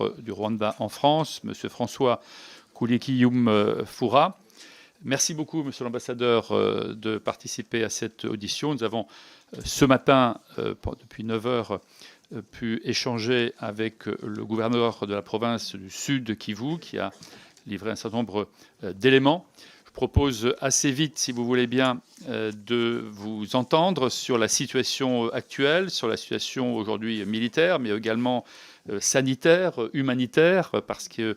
ambassadeur du Rwanda en France, M. François Koulikiyum Foura. Merci beaucoup, Monsieur l'ambassadeur, de participer à cette audition. Nous avons ce matin, depuis 9 heures, pu échanger avec le gouverneur de la province du Sud Kivu, qui a livré un certain nombre d'éléments. Je propose assez vite, si vous voulez bien, de vous entendre sur la situation actuelle, sur la situation aujourd'hui militaire, mais également sanitaire, humanitaire, parce que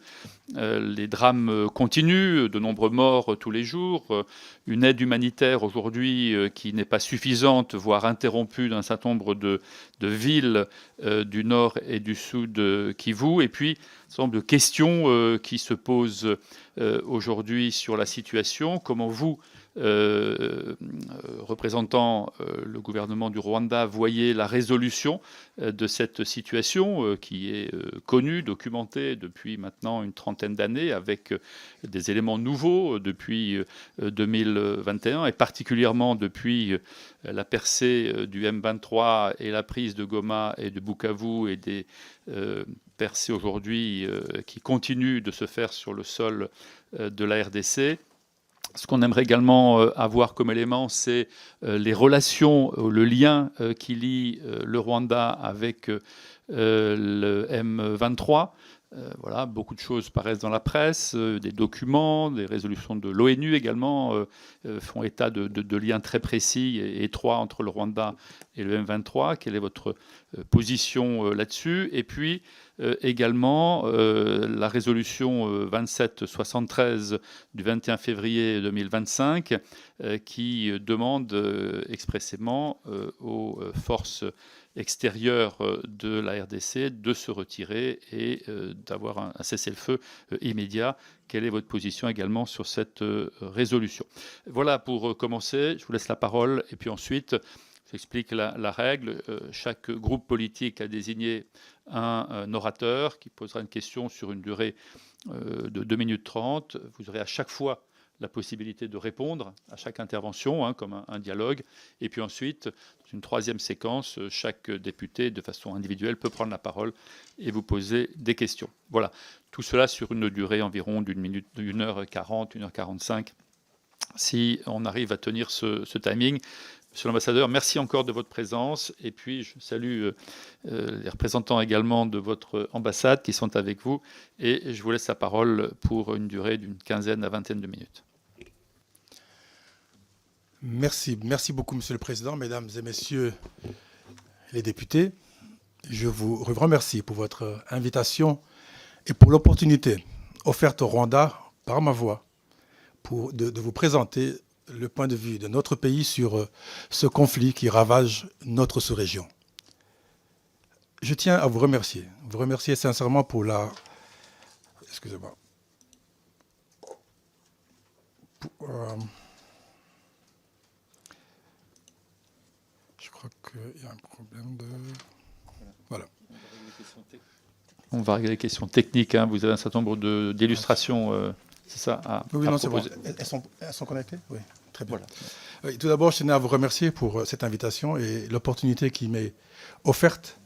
les drames continuent, de nombreux morts tous les jours, une aide humanitaire aujourd'hui qui n'est pas suffisante, voire interrompue dans un certain nombre de villes du nord et du sud Kivu, et puis un certain nombre de questions qui se posent aujourd'hui sur la situation. Comment vous, représentant le gouvernement du Rwanda, voyez la résolution de cette situation qui est connue, documentée depuis maintenant une trentaine d'années, avec des éléments nouveaux depuis 2021 et particulièrement depuis la percée du M23 et la prise de Goma et de Bukavu et des percées aujourd'hui qui continuent de se faire sur le sol de la RDC. Ce qu'on aimerait également avoir comme élément, c'est les relations, le lien qui lie le Rwanda avec le M23. Voilà, beaucoup de choses paraissent dans la presse, des documents, des résolutions de l'ONU également font état de liens très précis et étroits entre le Rwanda et le M23. Quelle est votre position là-dessus? Et puis également la résolution 2773 du 21 février 2025 qui demande expressément aux forces extérieures de la RDC de se retirer et d'avoir un cessez-le-feu immédiat. Quelle est votre position également sur cette résolution? Voilà pour commencer. Je vous laisse la parole et puis ensuite, j'explique la règle. Chaque groupe politique a désigné un orateur qui posera une question sur une durée de 2 minutes 30. Vous aurez à chaque fois la possibilité de répondre à chaque intervention, comme un dialogue. Et puis ensuite, dans une troisième séquence, chaque député, de façon individuelle, peut prendre la parole et vous poser des questions. Voilà, tout cela sur une durée environ d'une minute, 1h40, 1h45, si on arrive à tenir ce timing. Monsieur l'ambassadeur, merci encore de votre présence. Et puis, je salue les représentants également de votre ambassade qui sont avec vous. Et je vous laisse la parole pour une durée d'une quinzaine à vingtaine de minutes. Merci beaucoup, Monsieur le Président, Mesdames et Messieurs les députés. Je vous remercie pour votre invitation et pour l'opportunité offerte au Rwanda par ma voix de vous présenter le point de vue de notre pays sur ce conflit qui ravage notre sous-région. Je tiens à vous remercier sincèrement pour la... Excusez-moi. Je crois qu'il y a un problème de... Voilà. On va régler les questions techniques. Vous avez un certain nombre d'illustrations... C'est ça oui, non, c'est bon. Elles sont connectées? Oui, très bien. Voilà. Oui, tout d'abord, je tenais à vous remercier pour cette invitation et l'opportunité qui m'est offerte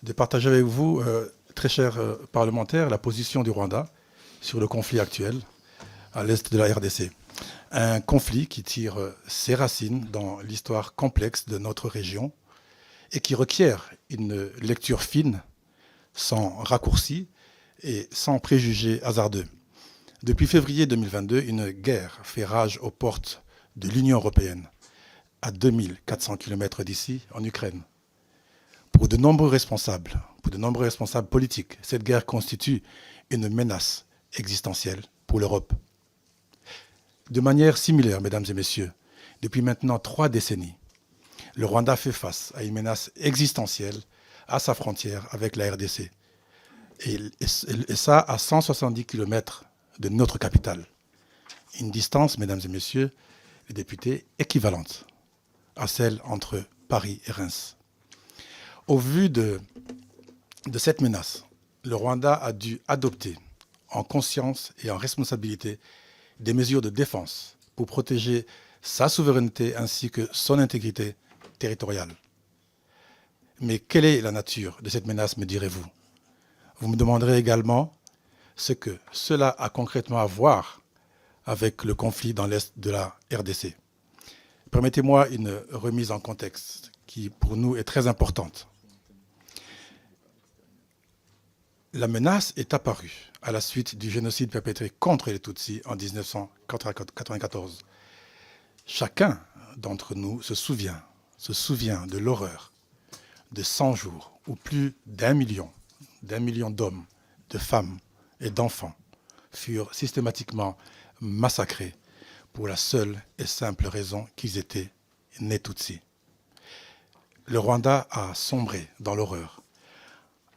de partager avec vous, très chers parlementaires, la position du Rwanda sur le conflit actuel à l'est de la RDC. Un conflit qui tire ses racines dans l'histoire complexe de notre région et qui requiert une lecture fine, sans raccourcis et sans préjugés hasardeux. Depuis février 2022, une guerre fait rage aux portes de l'Union européenne, à 2400 km d'ici, en Ukraine. Pour de nombreux responsables politiques, cette guerre constitue une menace existentielle pour l'Europe. De manière similaire, mesdames et messieurs, depuis maintenant 3 décennies, le Rwanda fait face à une menace existentielle à sa frontière avec la RDC. Et ça à 170 km de notre capitale. Une distance, mesdames et messieurs les députés, équivalente à celle entre Paris et Reims. Au vu de cette menace, le Rwanda a dû adopter en conscience et en responsabilité des mesures de défense pour protéger sa souveraineté ainsi que son intégrité territoriale. Mais quelle est la nature de cette menace, me direz-vous? Vous me demanderez également ce que cela a concrètement à voir avec le conflit dans l'Est de la RDC. Permettez-moi une remise en contexte qui, pour nous, est très importante. La menace est apparue à la suite du génocide perpétré contre les Tutsis en 1994. Chacun d'entre nous se souvient de l'horreur de 100 jours où plus d'un million d'hommes, de femmes et d'enfants furent systématiquement massacrés pour la seule et simple raison qu'ils étaient nés Tutsis. Le Rwanda a sombré dans l'horreur,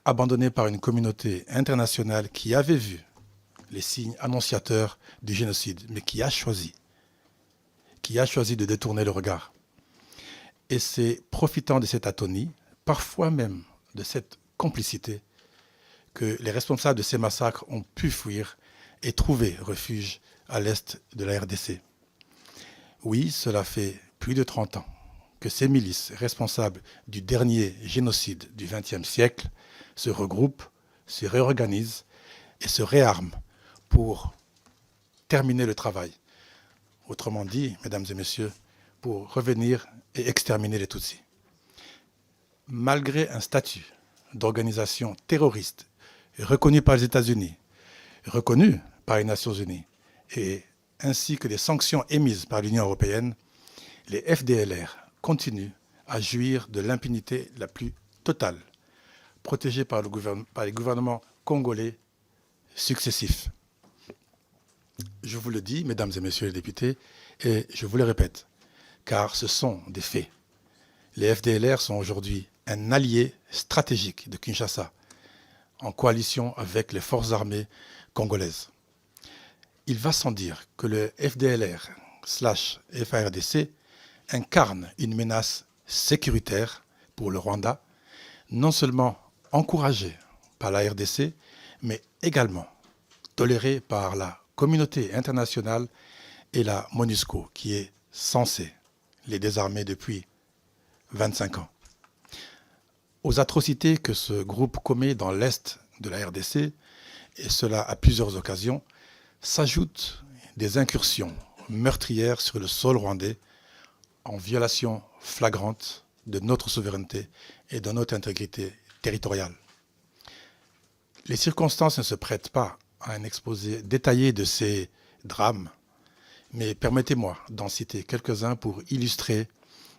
abandonné par une communauté internationale qui avait vu les signes annonciateurs du génocide, mais qui a choisi de détourner le regard. Et c'est profitant de cette atonie, parfois même de cette complicité, que les responsables de ces massacres ont pu fuir et trouver refuge à l'est de la RDC. Oui, cela fait plus de 30 ans que ces milices responsables du dernier génocide du XXe siècle se regroupent, se réorganisent et se réarment pour terminer le travail. Autrement dit, mesdames et messieurs, pour revenir et exterminer les Tutsis. Malgré un statut d'organisation terroriste reconnu par les États-Unis, reconnu par les Nations Unies, et ainsi que des sanctions émises par l'Union européenne, les FDLR continuent à jouir de l'impunité la plus totale, protégés par les gouvernements congolais successifs. Je vous le dis, mesdames et messieurs les députés, et je vous le répète, car ce sont des faits. Les FDLR sont aujourd'hui un allié stratégique de Kinshasa, en coalition avec les forces armées congolaises. Il va sans dire que le FDLR/FARDC incarne une menace sécuritaire pour le Rwanda, non seulement encouragée par la RDC, mais également tolérée par la communauté internationale et la MONUSCO, qui est censée les désarmer depuis 25 ans. Aux atrocités que ce groupe commet dans l'est de la RDC, et cela à plusieurs occasions, s'ajoutent des incursions meurtrières sur le sol rwandais en violation flagrante de notre souveraineté et de notre intégrité territoriale. Les circonstances ne se prêtent pas à un exposé détaillé de ces drames, mais permettez-moi d'en citer quelques-uns pour illustrer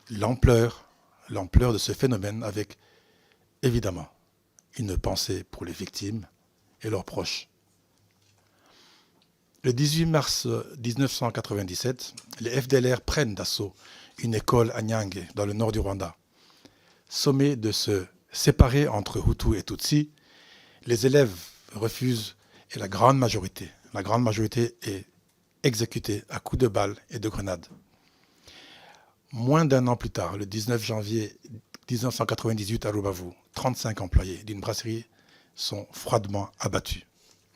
l'ampleur de ce phénomène avec, évidemment, une pensée pour les victimes et leurs proches. Le 18 mars 1997, les FDLR prennent d'assaut une école à Nyange, dans le nord du Rwanda. Sommés de se séparer entre Hutus et Tutsis, les élèves refusent et la grande majorité est exécutée à coups de balles et de grenades. Moins d'un an plus tard, le 19 janvier 1998 à Rubavu, 35 employés d'une brasserie sont froidement abattus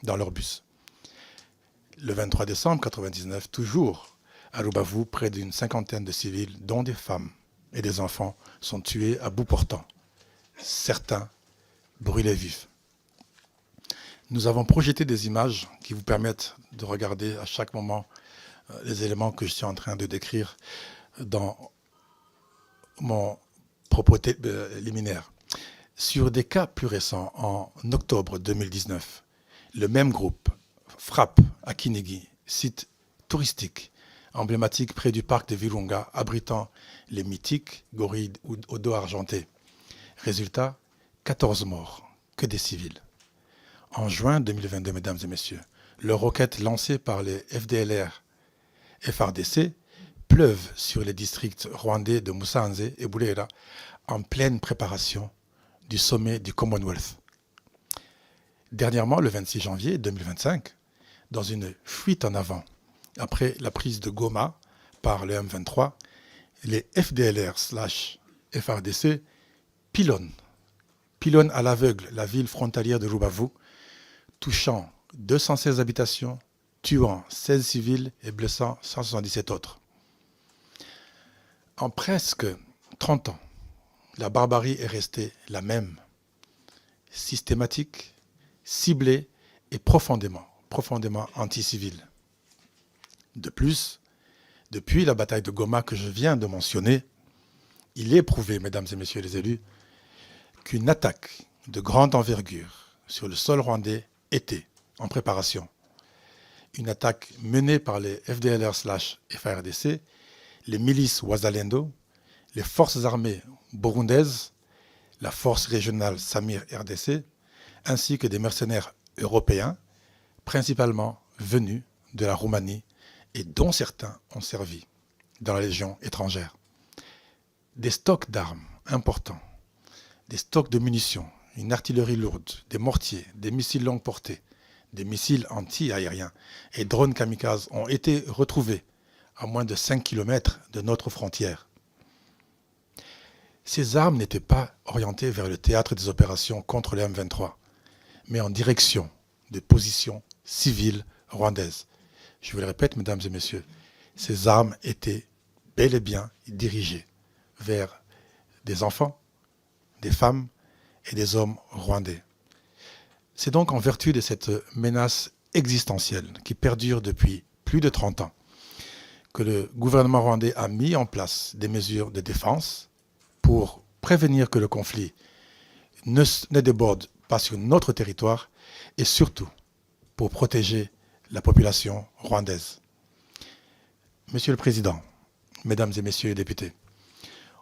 dans leur bus. Le 23 décembre 1999, toujours à Rubavu, près d'une cinquantaine de civils, dont des femmes et des enfants, sont tués à bout portant. Certains brûlés vifs. Nous avons projeté des images qui vous permettent de regarder à chaque moment les éléments que je suis en train de décrire dans mon propos liminaire. Sur des cas plus récents, en octobre 2019, le même groupe frappe à Kinigi, site touristique emblématique près du parc de Virunga, abritant les mythiques gorilles au dos argenté. Résultat, 14 morts, que des civils. En juin 2022, mesdames et messieurs, leurs roquettes lancées par les FDLR FARDC pleuvent sur les districts rwandais de Musanze et Burera en pleine préparation du sommet du Commonwealth. Dernièrement, le 26 janvier 2025, dans une fuite en avant, après la prise de Goma par le M23, les FDLR/FARDC pilonnent à l'aveugle la ville frontalière de Rubavu, touchant 216 habitations, tuant 16 civils et blessant 177 autres. En presque 30 ans, la barbarie est restée la même, systématique, ciblée et profondément anti-civile. De plus, depuis la bataille de Goma que je viens de mentionner, il est prouvé, mesdames et messieurs les élus, qu'une attaque de grande envergure sur le sol rwandais était en préparation. Une attaque menée par les FDLR/FARDC, les milices Wazalendo, les forces armées burundaises, la force régionale Samir RDC, ainsi que des mercenaires européens, principalement venus de la Roumanie et dont certains ont servi dans la Légion étrangère. Des stocks d'armes importants, des stocks de munitions, une artillerie lourde, des mortiers, des missiles longue portée, des missiles anti-aériens et drones kamikazes ont été retrouvés à moins de 5 km de notre frontière. Ces armes n'étaient pas orientées vers le théâtre des opérations contre les M23, mais en direction de positions civiles rwandaises. Je vous le répète, mesdames et messieurs, ces armes étaient bel et bien dirigées vers des enfants, des femmes et des hommes rwandais. C'est donc en vertu de cette menace existentielle qui perdure depuis plus de 30 ans que le gouvernement rwandais a mis en place des mesures de défense pour prévenir que le conflit ne déborde pas sur notre territoire et surtout pour protéger la population rwandaise. Monsieur le Président, Mesdames et Messieurs les députés,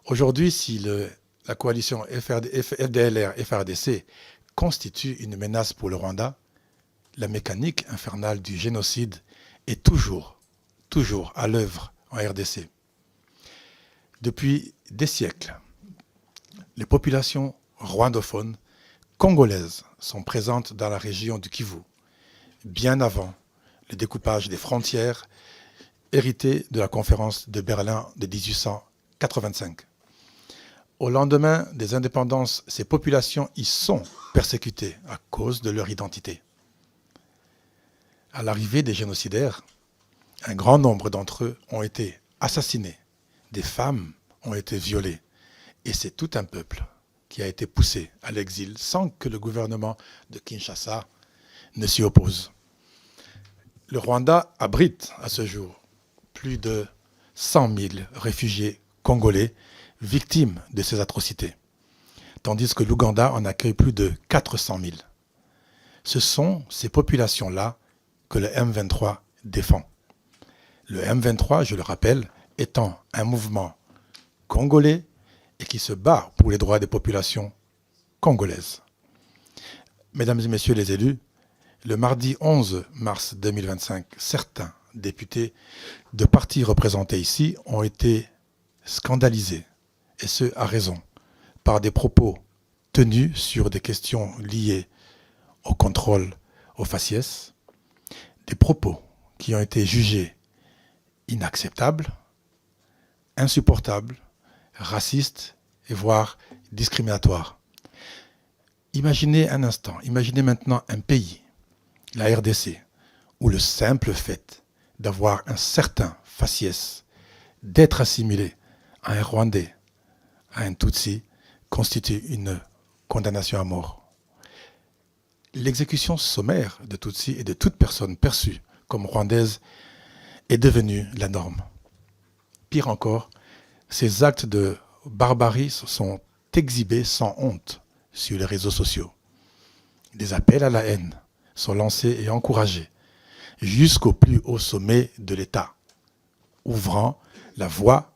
aujourd'hui, si la coalition FDLR-FARDC constitue une menace pour le Rwanda, la mécanique infernale du génocide est toujours à l'œuvre en RDC. Depuis des siècles, les populations rwandophones congolaises sont présentes dans la région du Kivu, bien avant le découpage des frontières hérité de la conférence de Berlin de 1885. Au lendemain des indépendances, ces populations y sont persécutées à cause de leur identité. À l'arrivée des génocidaires, un grand nombre d'entre eux ont été assassinés, des femmes ont été violées, et c'est tout un peuple qui a été poussé à l'exil sans que le gouvernement de Kinshasa ne s'y oppose. Le Rwanda abrite à ce jour plus de 100 000 réfugiés congolais victimes de ces atrocités, tandis que l'Ouganda en accueille plus de 400 000. Ce sont ces populations-là que le M23 défend. Le M23, je le rappelle, étant un mouvement congolais et qui se bat pour les droits des populations congolaises. Mesdames et messieurs les élus, le mardi 11 mars 2025, certains députés de partis représentés ici ont été scandalisés, et ce à raison, par des propos tenus sur des questions liées au contrôle au faciès, des propos qui ont été jugés inacceptables, insupportables, racistes et voire discriminatoires. Imaginez un instant, imaginez maintenant un pays, la RDC, où le simple fait d'avoir un certain faciès, d'être assimilé à un Rwandais, à un Tutsi, constitue une condamnation à mort. L'exécution sommaire de Tutsi et de toute personne perçue comme rwandaise est devenue la norme. Pire encore, ces actes de barbarie sont exhibés sans honte sur les réseaux sociaux. Des appels à la haine sont lancés et encouragés jusqu'au plus haut sommet de l'État, ouvrant la voie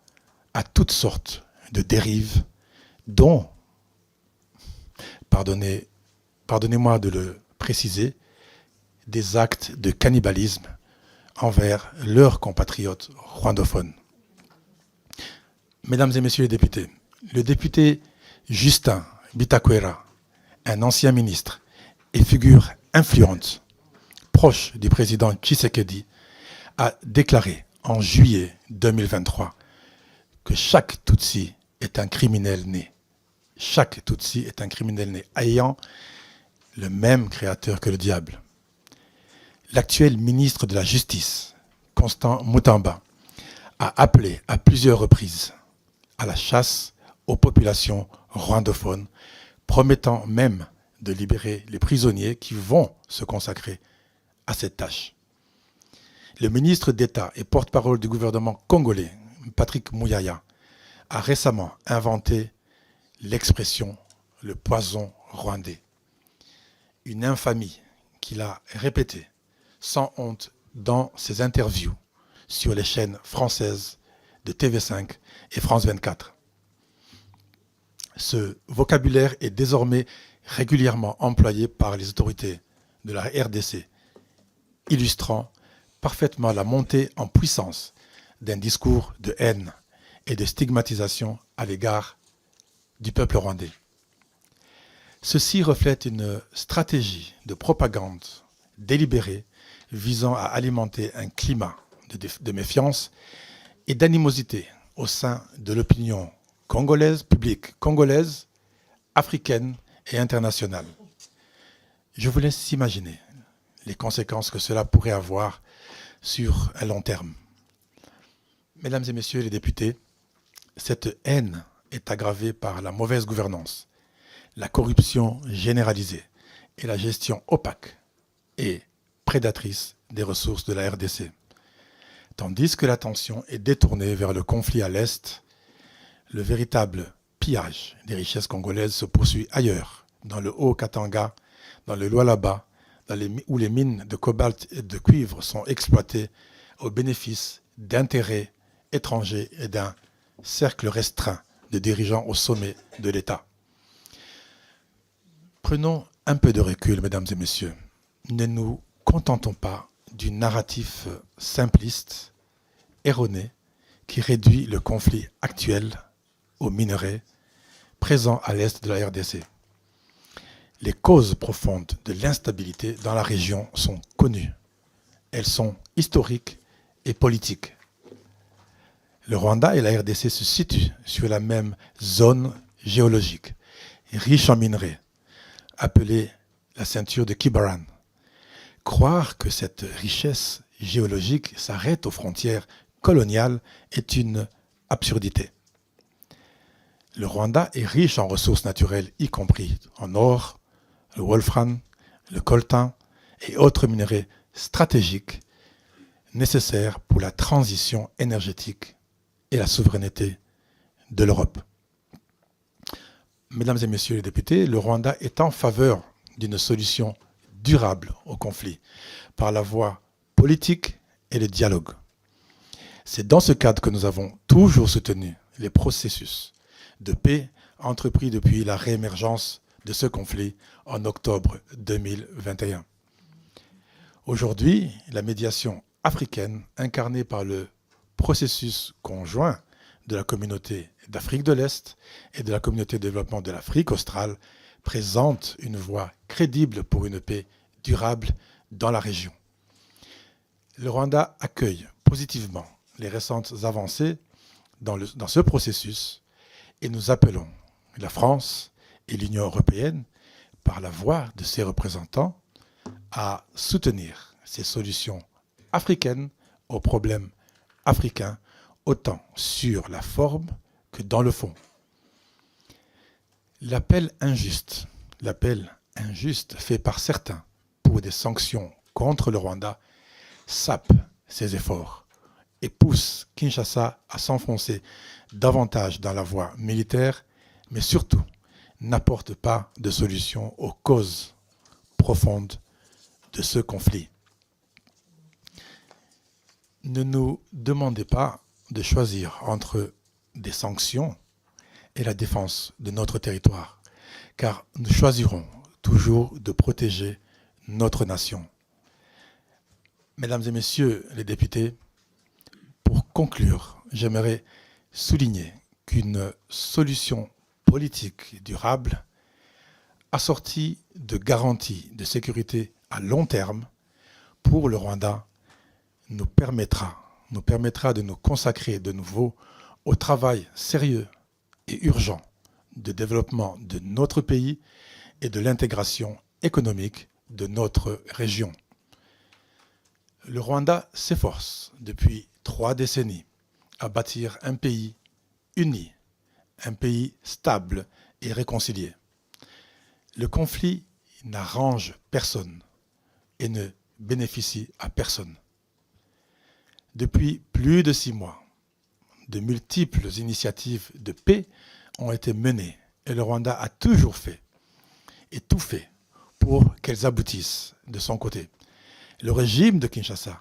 à toutes sortes de dérives dont, pardonnez-moi de le préciser, des actes de cannibalisme envers leurs compatriotes rwandophones. Mesdames et messieurs les députés, le député Justin Bitakwera, un ancien ministre et figure influente, proche du président Tshisekedi, a déclaré en juillet 2023 que chaque Tutsi est un criminel né. Chaque Tutsi est un criminel né, ayant le même créateur que le diable. L'actuel ministre de la Justice, Constant Mutamba, a appelé à plusieurs reprises à la chasse aux populations rwandophones, promettant même de libérer les prisonniers qui vont se consacrer à cette tâche. Le ministre d'État et porte-parole du gouvernement congolais, Patrick Muyaya, a récemment inventé l'expression « le poison rwandais ». Une infamie qu'il a répétée sans honte dans ses interviews sur les chaînes françaises de TV5 et France 24. Ce vocabulaire est désormais régulièrement employé par les autorités de la RDC, illustrant parfaitement la montée en puissance d'un discours de haine et de stigmatisation à l'égard du peuple rwandais. Ceci reflète une stratégie de propagande délibérée visant à alimenter un climat de méfiance et d'animosité au sein de l'opinion congolaise, publique congolaise, africaine et internationale. Je vous laisse imaginer les conséquences que cela pourrait avoir sur un long terme. Mesdames et messieurs les députés, cette haine est aggravée par la mauvaise gouvernance, la corruption généralisée et la gestion opaque et prédatrice des ressources de la RDC. Tandis que l'attention est détournée vers le conflit à l'Est, le véritable pillage des richesses congolaises se poursuit ailleurs, dans le Haut-Katanga, dans le Lualaba, où les mines de cobalt et de cuivre sont exploitées au bénéfice d'intérêts étrangers et d'un cercle restreint de dirigeants au sommet de l'État. Prenons un peu de recul, mesdames et messieurs. Ne nous contentons pas du narratif simpliste, erroné, qui réduit le conflit actuel aux minerais présents à l'est de la RDC. Les causes profondes de l'instabilité dans la région sont connues. Elles sont historiques et politiques. Le Rwanda et la RDC se situent sur la même zone géologique, riche en minerais, appelée la ceinture de Kibaran. Croire que cette richesse géologique s'arrête aux frontières coloniales est une absurdité. Le Rwanda est riche en ressources naturelles, y compris en or, le wolfram, le coltan et autres minerais stratégiques nécessaires pour la transition énergétique et la souveraineté de l'Europe. Mesdames et messieurs les députés, le Rwanda est en faveur d'une solution durable au conflit par la voie politique et le dialogue. C'est dans ce cadre que nous avons toujours soutenu les processus de paix entrepris depuis la réémergence de ce conflit en octobre 2021. Aujourd'hui, la médiation africaine, incarnée par le processus conjoint de la communauté d'Afrique de l'Est et de la communauté de développement de l'Afrique australe, présente une voie crédible pour une paix durable dans la région. Le Rwanda accueille positivement les récentes avancées dans ce processus et nous appelons la France et l'Union européenne, par la voix de ses représentants, à soutenir ces solutions africaines aux problèmes africains, autant sur la forme que dans le fond. L'appel injuste fait par certains pour des sanctions contre le Rwanda sape ses efforts et pousse Kinshasa à s'enfoncer davantage dans la voie militaire, mais surtout n'apporte pas de solution aux causes profondes de ce conflit. Ne nous demandez pas de choisir entre des sanctions et la défense de notre territoire, car nous choisirons toujours de protéger notre nation. Mesdames et messieurs les députés, pour conclure, j'aimerais souligner qu'une solution politique durable, assortie de garanties de sécurité à long terme pour le Rwanda, nous permettra de nous consacrer de nouveau au travail sérieux et urgent de développement de notre pays et de l'intégration économique de notre région. Le Rwanda s'efforce depuis 3 décennies à bâtir un pays uni, un pays stable et réconcilié. Le conflit n'arrange personne et ne bénéficie à personne. Depuis plus de 6 mois, de multiples initiatives de paix ont été menées et le Rwanda a toujours fait et tout fait pour qu'elles aboutissent de son côté. Le régime de Kinshasa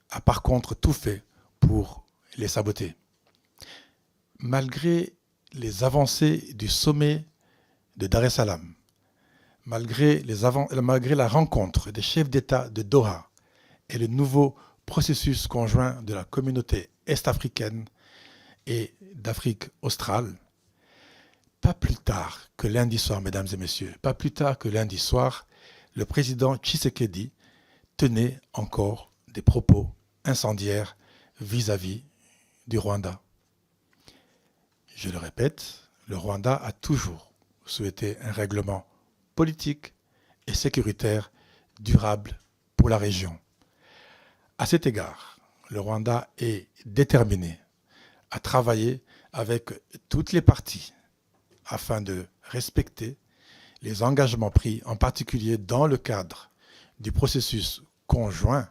a par contre tout fait pour les saboter. Malgré les avancées du sommet de Dar es Salaam, malgré la rencontre des chefs d'État de Doha et le nouveau processus conjoint de la communauté est-africaine et d'Afrique australe, pas plus tard que lundi soir, mesdames et messieurs, pas plus tard que lundi soir, le président Tshisekedi tenait encore des propos incendiaires vis-à-vis du Rwanda. Je le répète, le Rwanda a toujours souhaité un règlement politique et sécuritaire durable pour la région. À cet égard, le Rwanda est déterminé à travailler avec toutes les parties afin de respecter les engagements pris, en particulier dans le cadre du processus conjoint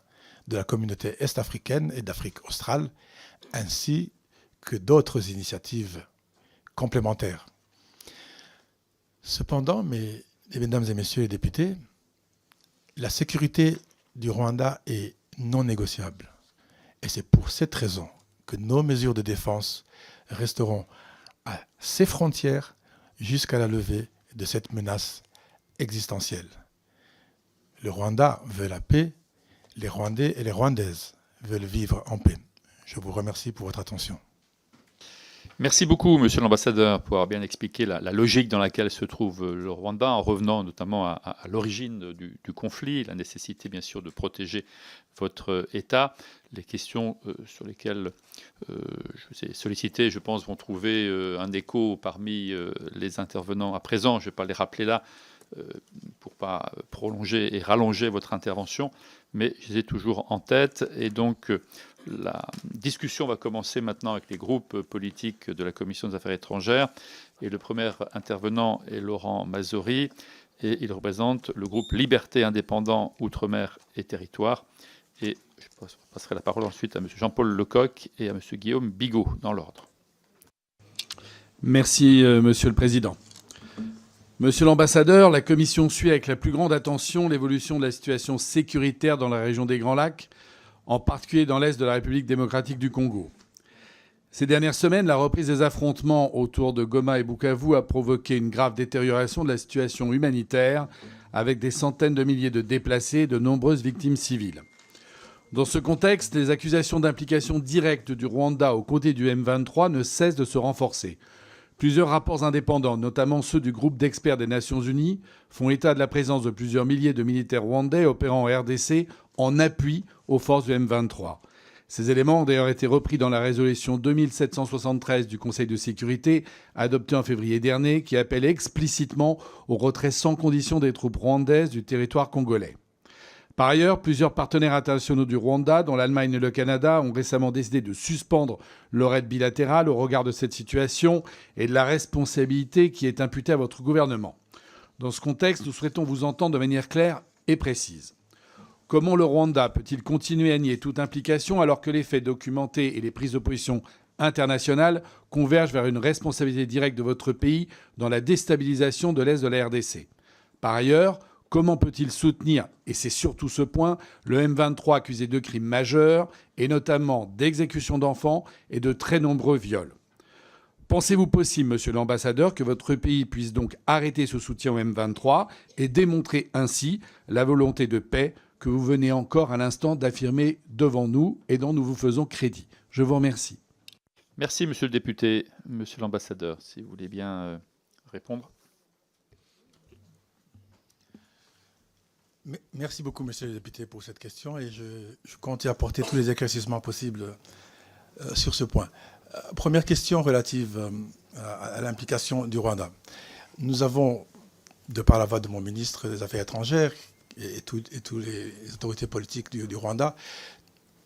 de la communauté est-africaine et d'Afrique australe, ainsi que d'autres initiatives complémentaires. Cependant, mesdames et messieurs les députés, la sécurité du Rwanda est non négociable. Et c'est pour cette raison que nos mesures de défense resteront à ses frontières jusqu'à la levée de cette menace existentielle. Le Rwanda veut la paix, les Rwandais et les Rwandaises veulent vivre en paix. Je vous remercie pour votre attention. Merci beaucoup, Monsieur l'ambassadeur, pour avoir bien expliqué la logique dans laquelle se trouve le Rwanda, en revenant notamment à l'origine du conflit, la nécessité bien sûr de protéger votre État. Les questions sur lesquelles je vous ai sollicité, je pense, vont trouver un écho parmi les intervenants à présent. Je ne vais pas les rappeler là pour ne pas prolonger et rallonger votre intervention, mais je les ai toujours en tête. Et donc, la discussion va commencer maintenant avec les groupes politiques de la Commission des Affaires étrangères. Et le premier intervenant est Laurent Mazori, et il représente le groupe Liberté Indépendant Outre-mer et Territoire. Et je passerai la parole ensuite à M. Jean-Paul Lecoq et à M. Guillaume Bigot, dans l'ordre. Merci, Monsieur le Président. Monsieur l'ambassadeur, la Commission suit avec la plus grande attention l'évolution de la situation sécuritaire dans la région des Grands Lacs, en particulier dans l'est de la République démocratique du Congo. Ces dernières semaines, la reprise des affrontements autour de Goma et Bukavu a provoqué une grave détérioration de la situation humanitaire, avec des centaines de milliers de déplacés et de nombreuses victimes civiles. Dans ce contexte, les accusations d'implication directe du Rwanda aux côtés du M23 ne cessent de se renforcer. Plusieurs rapports indépendants, notamment ceux du groupe d'experts des Nations Unies, font état de la présence de plusieurs milliers de militaires rwandais opérant en RDC en appui aux forces du M23. Ces éléments ont d'ailleurs été repris dans la résolution 2773 du Conseil de sécurité, adoptée en février dernier, qui appelle explicitement au retrait sans condition des troupes rwandaises du territoire congolais. Par ailleurs, plusieurs partenaires internationaux du Rwanda, dont l'Allemagne et le Canada, ont récemment décidé de suspendre leur aide bilatérale au regard de cette situation et de la responsabilité qui est imputée à votre gouvernement. Dans ce contexte, nous souhaitons vous entendre de manière claire et précise. Comment le Rwanda peut-il continuer à nier toute implication alors que les faits documentés et les prises de position internationales convergent vers une responsabilité directe de votre pays dans la déstabilisation de l'Est de la RDC ? Par ailleurs, comment peut-il soutenir, et c'est surtout ce point, le M23 accusé de crimes majeurs, et notamment d'exécution d'enfants et de très nombreux viols ? Pensez-vous possible, monsieur l'ambassadeur, que votre pays puisse donc arrêter ce soutien au M23 et démontrer ainsi la volonté de paix que vous venez encore à l'instant d'affirmer devant nous et dont nous vous faisons crédit ? Je vous remercie. Merci, monsieur le député. Monsieur l'ambassadeur, si vous voulez bien répondre. Merci beaucoup, monsieur le député, pour cette question et je compte y apporter tous les éclaircissements possibles sur ce point. Première question relative à l'implication du Rwanda. Nous avons, de par la voix de mon ministre des Affaires étrangères et toutes les autorités politiques du Rwanda,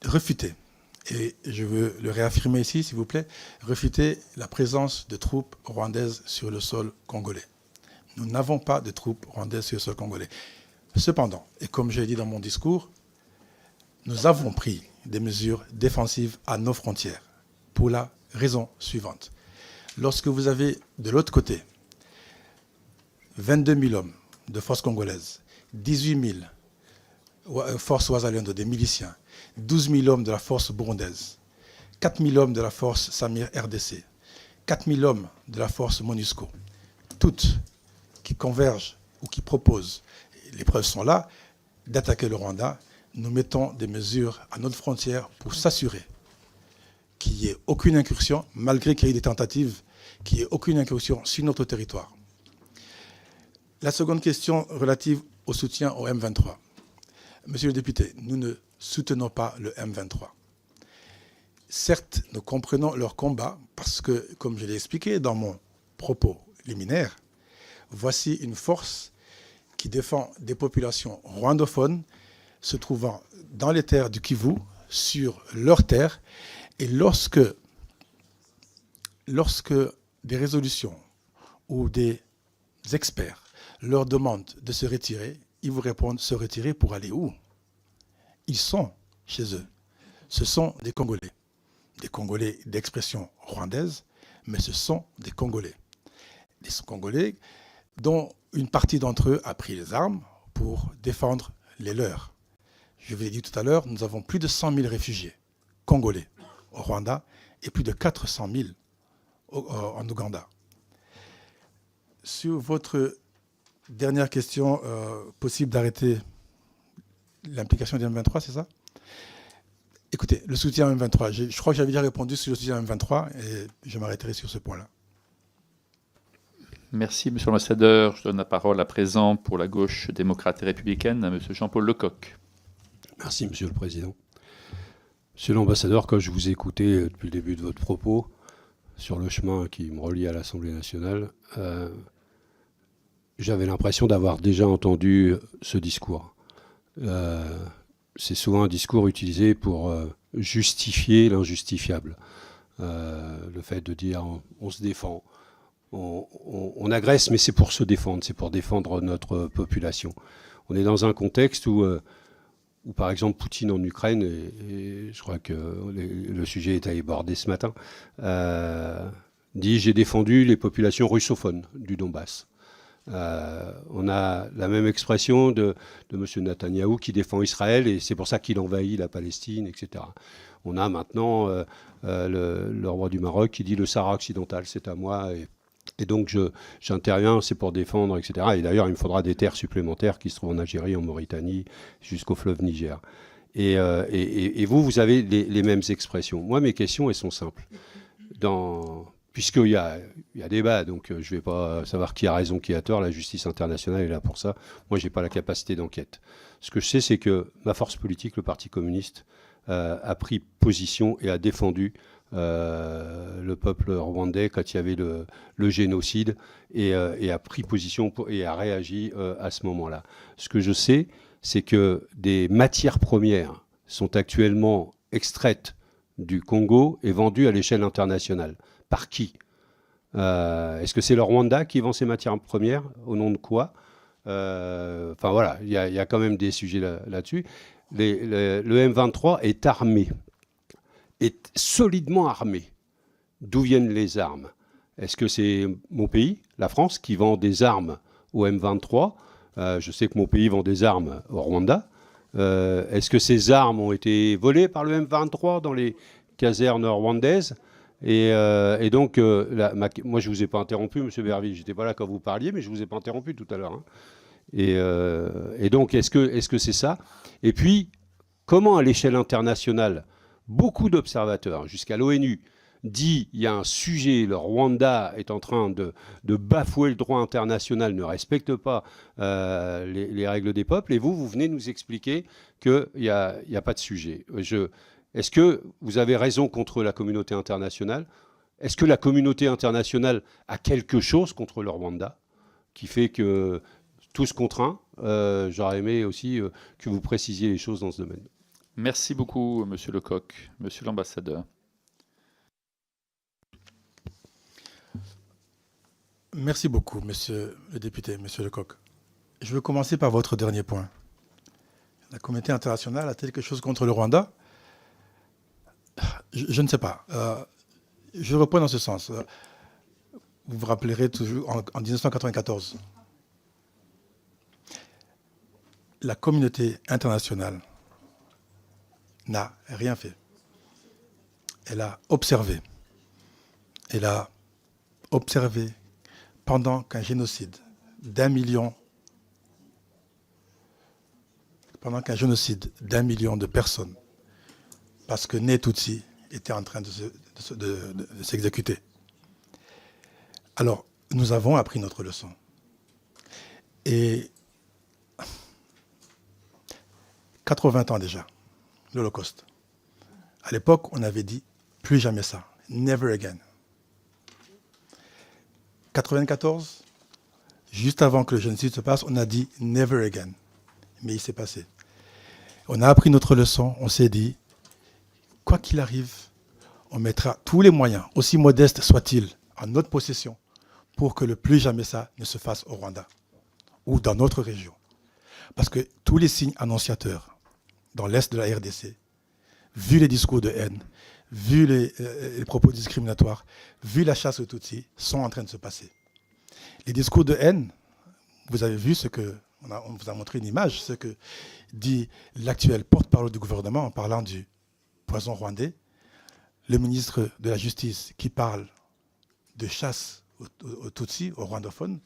refuté, et je veux le réaffirmer ici, s'il vous plaît, refuté la présence de troupes rwandaises sur le sol congolais. Nous n'avons pas de troupes rwandaises sur le sol congolais. Cependant, et comme je l'ai dit dans mon discours, nous avons pris des mesures défensives à nos frontières pour la raison suivante. Lorsque vous avez de l'autre côté 22 000 hommes de force congolaise, 18 000 forces Wazalendo, des miliciens, 12 000 hommes de la force burundaise, 4 000 hommes de la force Samir RDC, 4 000 hommes de la force MONUSCO, toutes qui convergent ou qui proposent, les preuves sont là, d'attaquer le Rwanda, nous mettons des mesures à notre frontière pour s'assurer qu'il n'y ait aucune incursion, malgré qu'il y ait des tentatives, qu'il n'y ait aucune incursion sur notre territoire. La seconde question relative au soutien au M23. Monsieur le député, nous ne soutenons pas le M23. Certes, nous comprenons leur combat parce que, comme je l'ai expliqué dans mon propos liminaire, voici une force qui défend des populations rwandophones se trouvant dans les terres du Kivu, sur leurs terres, et lorsque des résolutions ou des experts leur demandent de se retirer, ils vous répondent se retirer pour aller où? Ils sont chez eux. Ce sont des Congolais d'expression rwandaise, mais ce sont des Congolais. Des Congolais dont une partie d'entre eux a pris les armes pour défendre les leurs. Je vous l'ai dit tout à l'heure, nous avons plus de 100 000 réfugiés congolais au Rwanda et plus de 400 000 en Ouganda. Sur votre dernière question, possible d'arrêter l'implication du M23, c'est ça? Écoutez, le soutien au M23, je crois que j'avais déjà répondu sur le soutien au M23 et je m'arrêterai sur ce point-là. Merci, Monsieur l'Ambassadeur. Je donne la parole à présent pour la gauche démocrate et républicaine à Monsieur Jean-Paul Lecoq. Merci, Monsieur le Président. Monsieur l'Ambassadeur, quand je vous ai écouté depuis le début de votre propos sur le chemin qui me relie à l'Assemblée nationale, j'avais l'impression d'avoir déjà entendu ce discours. C'est souvent un discours utilisé pour justifier l'injustifiable. Le fait de dire on se défend, on agresse, mais c'est pour se défendre, c'est pour défendre notre population. On est dans un contexte où par exemple, Poutine en Ukraine, et je crois que le sujet est abordé ce matin, dit « j'ai défendu les populations russophones du Donbass ». On a la même expression de M. Netanyahou qui défend Israël et c'est pour ça qu'il envahit la Palestine, etc. On a maintenant le roi du Maroc qui dit « le Sahara occidental, c'est à moi ». Et donc j'interviens, c'est pour défendre, etc. Et d'ailleurs, il me faudra des terres supplémentaires qui se trouvent en Algérie, en Mauritanie, jusqu'au fleuve Niger. Et vous avez les mêmes expressions. Moi, mes questions, elles sont simples. Puisqu'il y a débat, donc je ne vais pas savoir qui a raison, qui a tort. La justice internationale est là pour ça. Moi, je n'ai pas la capacité d'enquête. Ce que je sais, c'est que ma force politique, le Parti communiste, a pris position et a défendu le peuple rwandais quand il y avait le génocide et a pris position et a réagi à ce moment-là. Ce que je sais, c'est que des matières premières sont actuellement extraites du Congo et vendues à l'échelle internationale. Par qui? Est-ce que c'est le Rwanda qui vend ces matières premières? Au nom de quoi? Enfin voilà, il y a quand même des sujets là-dessus. Le M23 est armé, est solidement armé. D'où viennent les armes? Est-ce que c'est mon pays, la France, qui vend des armes au M23? Je sais que mon pays vend des armes au Rwanda. Est-ce que ces armes ont été volées par le M23 dans les casernes rwandaises? Et donc, moi, je ne vous ai pas interrompu, M. Berville. Je n'étais pas là quand vous parliez, mais je ne vous ai pas interrompu tout à l'heure. Hein. Et donc, est-ce que c'est ça? Et puis, comment à l'échelle internationale, beaucoup d'observateurs, jusqu'à l'ONU, dit il y a un sujet, le Rwanda est en train de bafouer le droit international, ne respecte pas les règles des peuples, et vous venez nous expliquer qu'il n'y a pas de sujet. Est-ce que vous avez raison contre la communauté internationale? Est-ce que la communauté internationale a quelque chose contre le Rwanda qui fait que tout se contraint? J'aurais aimé aussi que vous précisiez les choses dans ce domaine. Merci beaucoup, Monsieur Lecoq. Monsieur l'Ambassadeur. Merci beaucoup, monsieur le député, monsieur Lecoq. Je veux commencer par votre dernier point. La communauté internationale a quelque chose contre le Rwanda? Je ne sais pas. Je reprends dans ce sens. Vous vous rappellerez toujours en 1994, la communauté internationale n'a rien fait. Elle a observé. Elle a observé pendant qu'un génocide d'un million de personnes, parce que Né Tutsi était en train de s'exécuter. Alors, nous avons appris notre leçon. Et 80 ans déjà, l'Holocauste. À l'époque, on avait dit plus jamais ça, never again. 94, juste avant que le génocide se passe, on a dit never again. Mais il s'est passé. On a appris notre leçon, on s'est dit, quoi qu'il arrive, on mettra tous les moyens, aussi modestes soient-ils, en notre possession, pour que le plus jamais ça ne se fasse au Rwanda ou dans notre région. Parce que tous les signes annonciateurs dans l'est de la RDC, vu les discours de haine, vu les propos discriminatoires, vu la chasse aux Tutsis, sont en train de se passer. Les discours de haine, vous avez vu on vous a montré une image, ce que dit l'actuel porte-parole du gouvernement en parlant du poison rwandais, le ministre de la Justice qui parle de chasse aux Tutsis, aux rwandophones,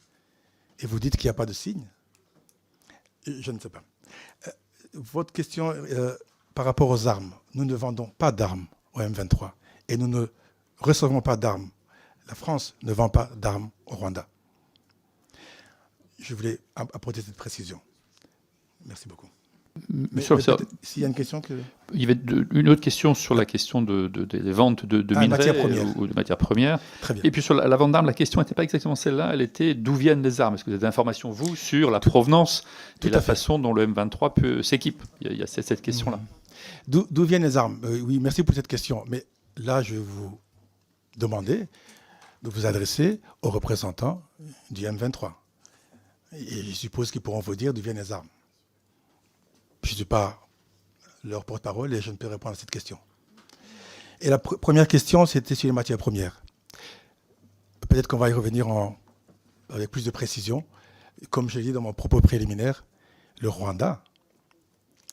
et vous dites qu'il n'y a pas de signe. Je ne sais pas. Votre question par rapport aux armes, nous ne vendons pas d'armes au M23 et nous ne recevons pas d'armes. La France ne vend pas d'armes au Rwanda. Je voulais apporter cette précision. Merci beaucoup. Monsieur s'il y a une question que... Il y avait une autre question sur la question des ventes de minerais ou de matières premières. Très bien. Et puis sur la vente d'armes, la question n'était pas exactement celle-là, elle était d'où viennent les armes. Est-ce que vous avez des informations, vous, sur la provenance et la façon dont le M23 s'équipe? Il y a cette question-là. D'où viennent les armes? Oui, merci pour cette question. Mais là, je vais vous demander de vous adresser aux représentants du M23. Et je suppose qu'ils pourront vous dire d'où viennent les armes. Je ne suis pas leur porte-parole et je ne peux répondre à cette question. Et la première question, c'était sur les matières premières. Peut-être qu'on va y revenir avec plus de précision. Comme je l'ai dit dans mon propos préliminaire, le Rwanda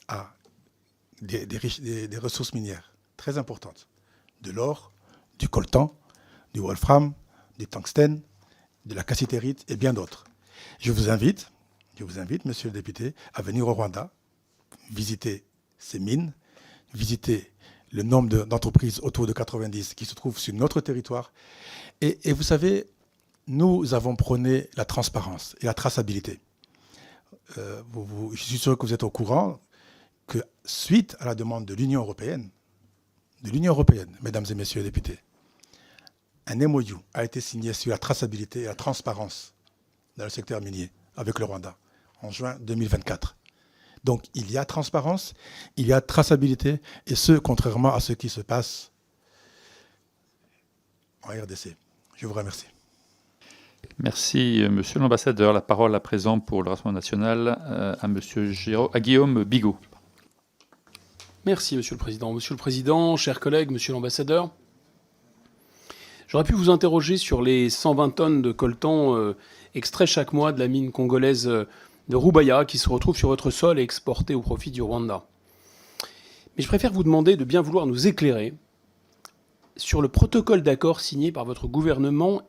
a des ressources minières très importantes. De l'or, du coltan, du wolfram, du tungstène, de la cassitérite et bien d'autres. Je vous invite, monsieur le député, à venir au Rwanda, visiter ces mines, visiter le nombre d'entreprises autour de 90 qui se trouvent sur notre territoire. Et vous savez, nous avons prôné la transparence et la traçabilité. Je suis sûr que vous êtes au courant que suite à la demande de l'Union européenne, mesdames et messieurs les députés, un MOU a été signé sur la traçabilité et la transparence dans le secteur minier avec le Rwanda en juin 2024. Donc il y a transparence, il y a traçabilité, et ce, contrairement à ce qui se passe en RDC. Je vous remercie. Merci, monsieur l'ambassadeur. La parole à présent pour le Rassemblement national à Guillaume Bigot. Merci, monsieur le président. Monsieur le président, chers collègues, monsieur l'ambassadeur, j'aurais pu vous interroger sur les 120 tonnes de coltan extraits chaque mois de la mine congolaise de Rubaya qui se retrouvent sur votre sol et exportés au profit du Rwanda. Mais je préfère vous demander de bien vouloir nous éclairer sur le protocole d'accord signé par votre gouvernement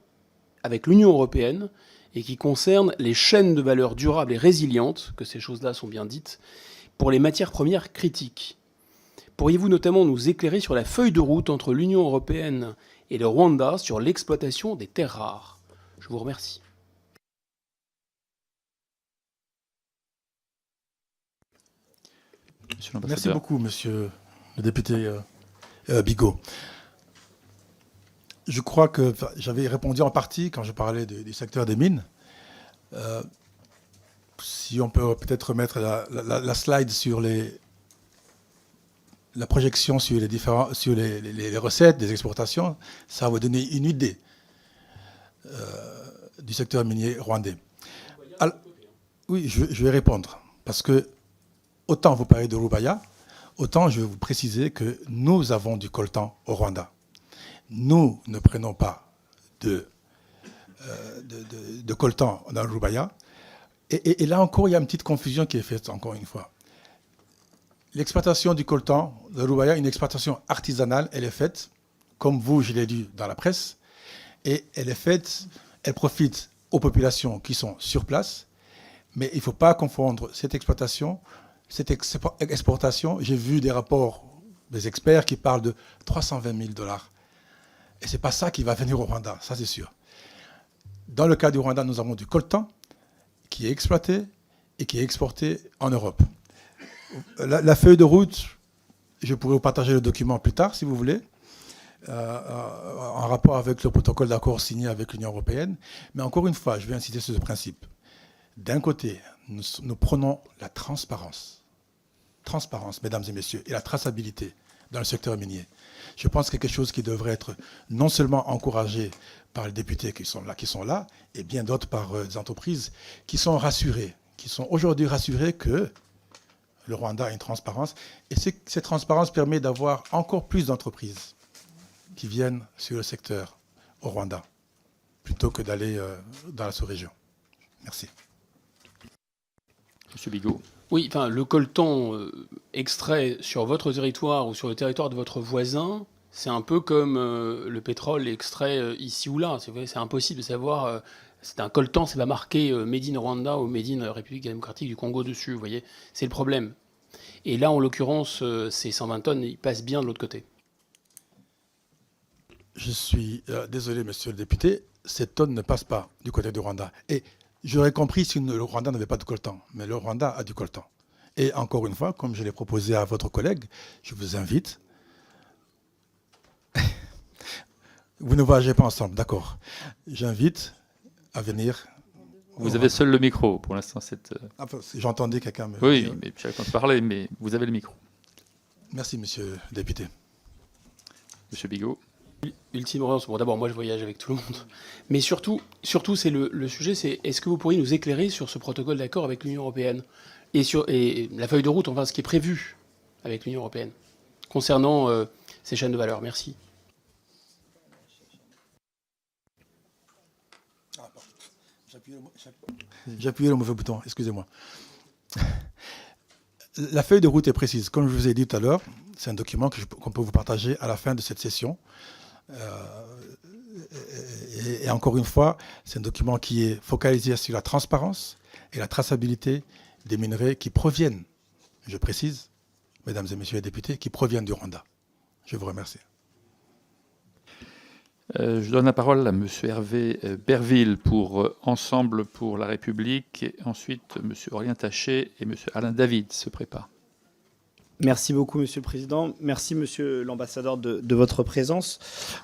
avec l'Union européenne et qui concerne les chaînes de valeur durables et résilientes, que ces choses-là sont bien dites, pour les matières premières critiques. Pourriez-vous notamment nous éclairer sur la feuille de route entre l'Union européenne et le Rwanda sur l'exploitation des terres rares? Je vous remercie. Merci beaucoup, monsieur le député Bigot. Je crois que j'avais répondu en partie quand je parlais du secteur des mines. Si on peut peut-être remettre la slide sur la projection sur les recettes des exportations, ça va vous donner une idée du secteur minier rwandais. Alors, oui, je vais répondre. Parce que autant vous parlez de Rubaya, autant je vais vous préciser que nous avons du coltan au Rwanda. Nous ne prenons pas de coltan dans le Rubaya. Et là encore, il y a une petite confusion qui est faite, encore une fois. L'exploitation du coltan de Rubaya, une exploitation artisanale, elle est faite, comme vous, je l'ai dit dans la presse, et elle profite aux populations qui sont sur place, mais il ne faut pas confondre cette exploitation, cette exportation. J'ai vu des rapports des experts qui parlent de 320 000 $. Et ce n'est pas ça qui va venir au Rwanda, ça c'est sûr. Dans le cas du Rwanda, nous avons du coltan qui est exploité et qui est exporté en Europe. La feuille de route, je pourrais vous partager le document plus tard, si vous voulez, en rapport avec le protocole d'accord signé avec l'Union européenne. Mais encore une fois, je vais insister sur ce principe. D'un côté, nous prenons la transparence, mesdames et messieurs, et la traçabilité dans le secteur minier. Je pense que c'est quelque chose qui devrait être non seulement encouragé par les députés qui sont là, et bien d'autres par des entreprises qui sont rassurées, qui sont aujourd'hui rassurées que le Rwanda a une transparence. Et cette transparence permet d'avoir encore plus d'entreprises qui viennent sur le secteur au Rwanda, plutôt que d'aller dans la sous-région. Merci. Monsieur Bigot. Oui, enfin, le coltan extrait sur votre territoire ou sur le territoire de votre voisin, c'est un peu comme le pétrole extrait ici ou là. C'est impossible de savoir. C'est un coltan, c'est pas marqué Made in Rwanda ou Made in République démocratique du Congo dessus. Vous voyez, c'est le problème. Et là, en l'occurrence, ces 120 tonnes, ils passent bien de l'autre côté. Je suis désolé, monsieur le député, ces tonnes ne passent pas du côté du Rwanda. Et j'aurais compris si le Rwanda n'avait pas de coltan, mais le Rwanda a du coltan. Et encore une fois, comme je l'ai proposé à votre collègue, je vous invite. Vous ne voyagez pas ensemble, d'accord. J'invite à venir. Vous avez seul le micro pour l'instant. J'entendais quelqu'un me... Oui, mais chacun parlait, mais vous avez le micro. Merci, monsieur le député. Monsieur Bigot. Ultimement, bon, d'abord, moi, je voyage avec tout le monde. Mais surtout c'est le sujet, c'est est-ce que vous pourriez nous éclairer sur ce protocole d'accord avec l'Union européenne et la feuille de route, enfin, ce qui est prévu avec l'Union européenne concernant ces chaînes de valeur. Merci. J'ai appuyé le mauvais bouton, excusez-moi. La feuille de route est précise. Comme je vous ai dit tout à l'heure, c'est un document qu'on peut vous partager à la fin de cette session. Et encore une fois, c'est un document qui est focalisé sur la transparence et la traçabilité des minerais qui proviennent, je précise, mesdames et messieurs les députés, qui proviennent du Rwanda. Je vous remercie. Je donne la parole à M. Hervé Berville pour Ensemble pour la République. Et ensuite, M. Aurélien Taché et M. Alain David se préparent. Merci beaucoup, Monsieur le Président. Merci, Monsieur l'ambassadeur, de votre présence.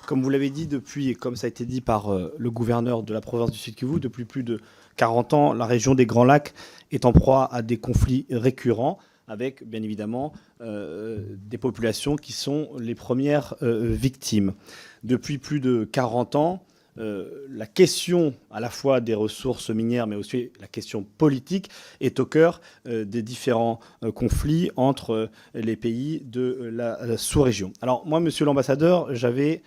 Comme vous l'avez dit, depuis, comme ça a été dit par le gouverneur de la province du Sud-Kivu, depuis plus de 40 ans, la région des Grands Lacs est en proie à des conflits récurrents, avec, bien évidemment, des populations qui sont les premières victimes. Depuis plus de 40 ans, la question à la fois des ressources minières, mais aussi la question politique, est au cœur des différents conflits entre les pays de la sous-région. Alors moi, monsieur l'ambassadeur, j'avais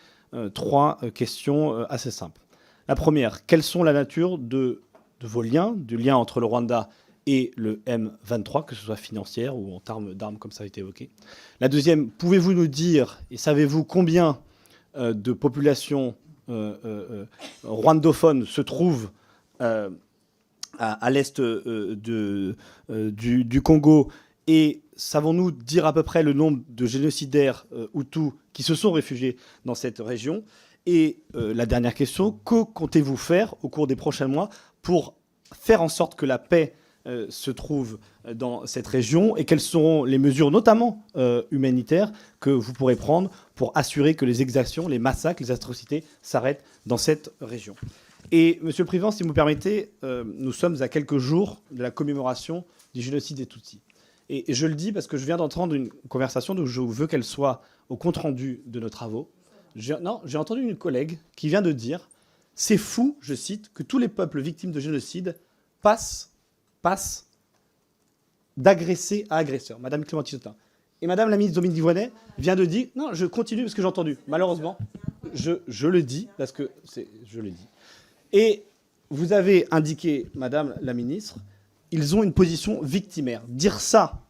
3 questions assez simples. La première, quelles sont la nature de vos liens, du lien entre le Rwanda et le M23, que ce soit financière ou en termes d'armes, comme ça a été évoqué. La deuxième, pouvez-vous nous dire, et savez-vous combien de populations rwandophones se trouvent à l'est du Congo, et savons-nous dire à peu près le nombre de génocidaires Hutus qui se sont réfugiés dans cette région? Et la dernière question, que comptez-vous faire au cours des prochains mois pour faire en sorte que la paix se trouve dans cette région, et quelles seront les mesures, notamment humanitaires, que vous pourrez prendre pour assurer que les exactions, les massacres, les atrocités s'arrêtent dans cette région? Et, Monsieur le Président, si vous me permettez, nous sommes à quelques jours de la commémoration du génocide des Tutsis. Et je le dis parce que je viens d'entendre une conversation, donc je veux qu'elle soit au compte-rendu de nos travaux. J'ai entendu une collègue qui vient de dire C'est fou, je cite, que tous les peuples victimes de génocide passent d'agressé à agresseur. Madame Clémentine Autain. Et Madame la ministre Dominique Voynet vient de dire, non, je continue parce que j'ai entendu, malheureusement, je le dis, parce que je le dis. Et vous avez indiqué, Madame la ministre, ils ont une position victimaire. Dire ça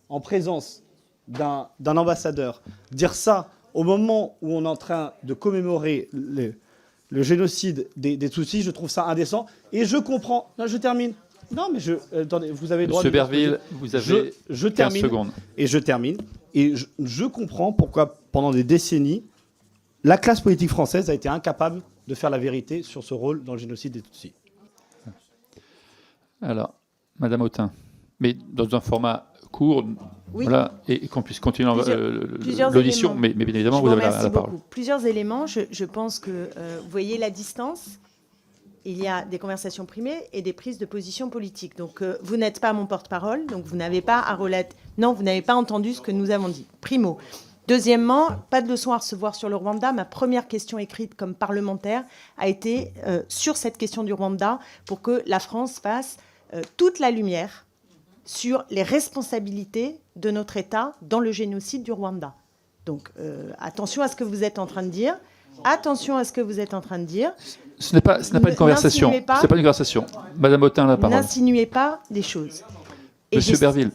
en présence d'un ambassadeur, dire ça au moment où on est en train de commémorer le génocide des Tutsis, je trouve ça indécent. Et je comprends... Non, je termine. Non, mais attendez, vous avez le droit Monsieur de... Berville, vous avez 15 secondes. Et je termine. Et je comprends pourquoi, pendant des décennies, la classe politique française a été incapable de faire la vérité sur ce rôle dans le génocide des Tutsis. Alors, Madame Autain, mais dans un format court, Oui. voilà, et qu'on puisse continuer Plusieurs l'audition, éléments. mais bien évidemment, Je vous avez remercie la parole. beaucoup. Plusieurs éléments. Je pense que vous voyez la distance. Il y a des conversations privées et des prises de position politiques. Donc, vous n'êtes pas mon porte-parole, donc vous n'avez pas à relater. Non, vous n'avez pas entendu ce que nous avons dit. Primo. Deuxièmement, pas de leçon à recevoir sur le Rwanda. Ma première question écrite comme parlementaire a été sur cette question du Rwanda pour que la France fasse toute la lumière sur les responsabilités de notre État dans le génocide du Rwanda. Donc, attention à ce que vous êtes en train de dire. Attention à ce que vous êtes en train de dire. Ce n'est pas une conversation. Ce n'est pas une conversation. Madame Autain, la parole. N'insinuez pas des choses. Et Monsieur Berville.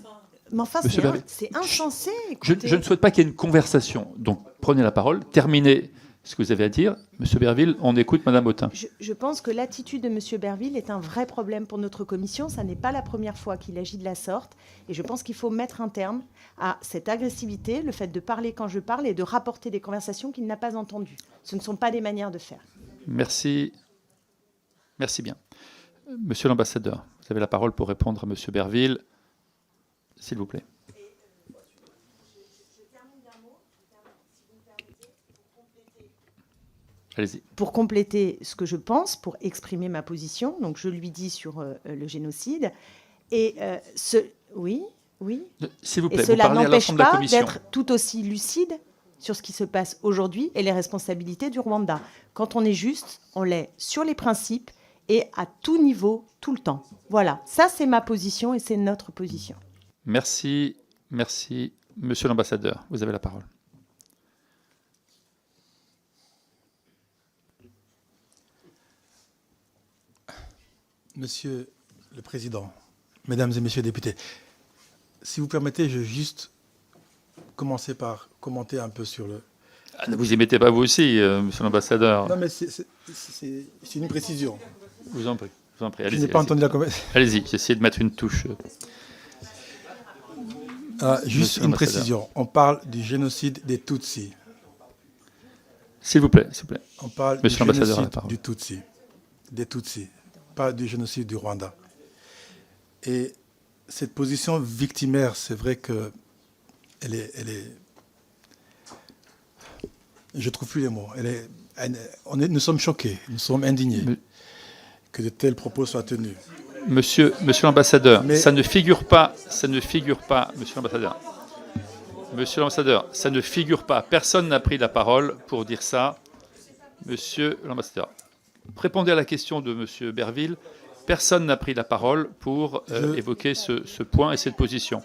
Mais enfin, Monsieur Berville. c'est insensé. Je Écoutez. ne souhaite pas qu'il y ait une conversation. Donc, prenez la parole, terminez ce que vous avez à dire. Monsieur Berville, on écoute Madame Autain. Je pense que l'attitude de Monsieur Berville est un vrai problème pour notre commission. Ça n'est pas la première fois qu'il agit de la sorte. Et je pense qu'il faut mettre un terme à cette agressivité, le fait de parler quand je parle et de rapporter des conversations qu'il n'a pas entendues. Ce ne sont pas des manières de faire. Merci. Merci bien. Monsieur l'ambassadeur, vous avez la parole pour répondre à Monsieur Berville. S'il vous plaît. Allez-y. Pour compléter ce que je pense, pour exprimer ma position, donc je lui dis sur le génocide. Et oui. S'il vous Et plaît, vous cela parlez à n'empêche l'ensemble de la pas commission. d'être tout aussi lucide sur ce qui se passe aujourd'hui et les responsabilités du Rwanda. Quand on est juste, on l'est sur les principes et à tout niveau, tout le temps. Voilà, ça c'est ma position et c'est notre position. Merci. Merci. Monsieur l'ambassadeur, vous avez la parole. Monsieur le Président, Mesdames et Messieurs les députés, si vous permettez, je vais juste commencer par commenter un peu sur le... Ne vous y mettez pas vous aussi, monsieur l'ambassadeur. Non, mais c'est une précision. Je vous en prie. Je Allez-y. n'ai pas entendu la conversation. Allez-y, j'essaie de mettre une touche. Juste Monsieur une l'ambassadeur. précision. On parle du génocide des Tutsis. S'il vous plaît, s'il vous plaît. On parle Monsieur du l'ambassadeur, la génocide parole. du Tutsi, des Tutsis, pas du génocide du Rwanda. Et cette position victimaire, c'est vrai que elle est... Je trouve plus les mots. Nous sommes choqués, nous sommes indignés que de tels propos soient tenus. Monsieur l'ambassadeur, Mais- ça ne figure pas, monsieur l'ambassadeur. Monsieur l'ambassadeur, ça ne figure pas. Personne n'a pris la parole pour dire ça. Monsieur l'ambassadeur, répondez à la question de monsieur Berville. Personne n'a pris la parole pour évoquer ce point et cette position.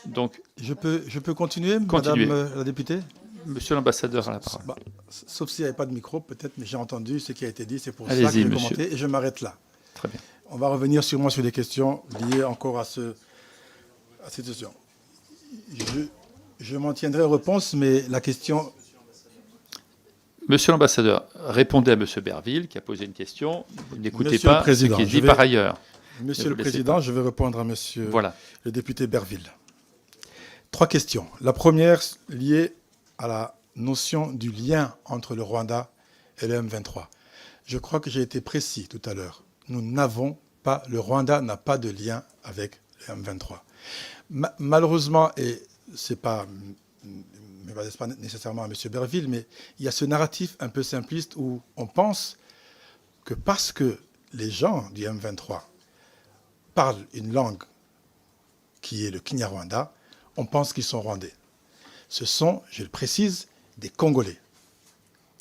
Donc, Je peux continuer, Continuez. Madame la députée? monsieur l'ambassadeur a la parole. Bah, sauf s'il n'y avait pas de micro, peut-être, mais j'ai entendu ce qui a été dit, c'est pour ça Allez-y, que j'ai monsieur. commenté, et je m'arrête là. Très bien. On va revenir sûrement sur des questions liées encore à cette situation. Je m'en tiendrai aux réponses, mais la question... Monsieur l'ambassadeur, répondez à monsieur Berville qui a posé une question. Vous n'écoutez Monsieur le pas ce Président, qui est je dit vais- par ailleurs. Monsieur Ne le vous laissez Président, pas. je vais répondre à monsieur Voilà. le député Berville. 3 questions. La première liée à la notion du lien entre le Rwanda et le M23. Je crois que j'ai été précis tout à l'heure. Nous n'avons pas, le Rwanda n'a pas de lien avec le M23. Malheureusement, et c'est pas, ne m'adresse pas nécessairement à M. Berville, mais il y a ce narratif un peu simpliste où on pense que parce que les gens du M23 parlent une langue qui est le Kinyarwanda, on pense qu'ils sont rwandais. Ce sont, je le précise, des Congolais.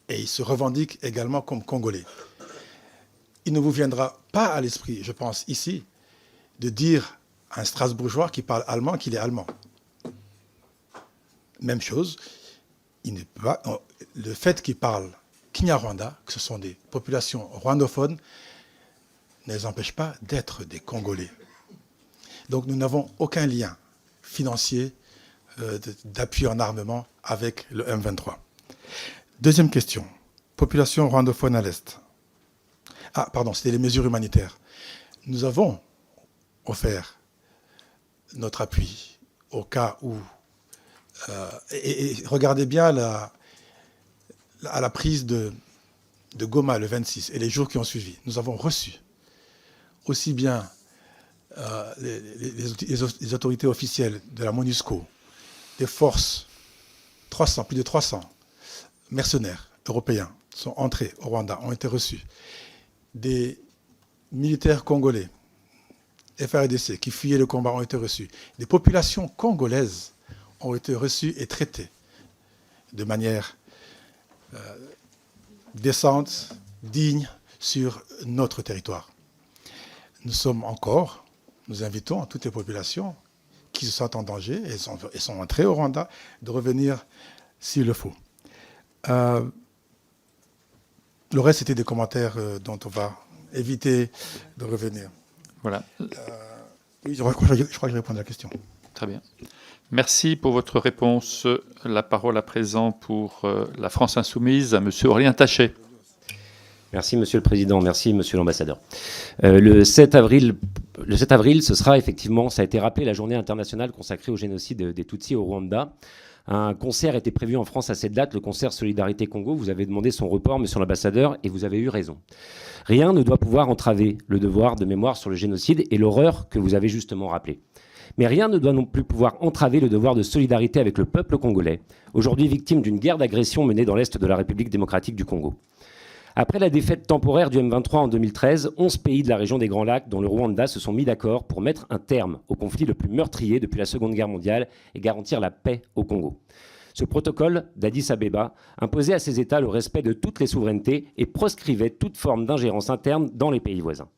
Et ils se revendiquent également comme Congolais. il ne vous viendra pas à l'esprit, je pense, ici, de dire à un Strasbourgeois qui parle allemand qu'il est allemand. Même chose, le fait qu'il parle Kinyarwanda, que ce sont des populations rwandophones, ne les empêche pas d'être des Congolais. Donc nous n'avons aucun lien financier d'appui en armement avec le M23. Deuxième question. Population rwandophone à l'Est. Ah, pardon, c'était les mesures humanitaires. Nous avons offert notre appui au cas où... et regardez bien à la prise de Goma le 26 et les jours qui ont suivi. Nous avons reçu aussi bien les autorités officielles de la MONUSCO, des forces, plus de 300 mercenaires européens sont entrés au Rwanda, ont été reçus. Des militaires congolais, FARDC, qui fuyaient le combat, ont été reçus. Des populations congolaises ont été reçues et traitées de manière décente, digne, sur notre territoire. Nous invitons toutes les populations qui se sentent en danger et sont entrées au Rwanda de revenir s'il le faut. Le reste, c'était des commentaires dont on va éviter de revenir. Voilà. Oui, je crois que je réponds à la question. Très bien. Merci pour votre réponse. La parole à présent pour la France Insoumise à M. Aurélien Taché. Merci, Monsieur le Président. Merci, Monsieur l'Ambassadeur. Le 7 avril, ce sera effectivement, ça a été rappelé, la journée internationale consacrée au génocide des Tutsis au Rwanda. Un concert était prévu en France à cette date, le concert Solidarité Congo. Vous avez demandé son report, Monsieur l'Ambassadeur, et vous avez eu raison. Rien ne doit pouvoir entraver le devoir de mémoire sur le génocide et l'horreur que vous avez justement rappelé. Mais rien ne doit non plus pouvoir entraver le devoir de solidarité avec le peuple congolais, aujourd'hui victime d'une guerre d'agression menée dans l'est de la République démocratique du Congo. Après la défaite temporaire du M23 en 2013, 11 pays de la région des Grands Lacs, dont le Rwanda, se sont mis d'accord pour mettre un terme au conflit le plus meurtrier depuis la Seconde Guerre mondiale et garantir la paix au Congo. Ce protocole d'Addis Abeba imposait à ces États le respect de toutes les souverainetés et proscrivait toute forme d'ingérence interne dans les pays voisins.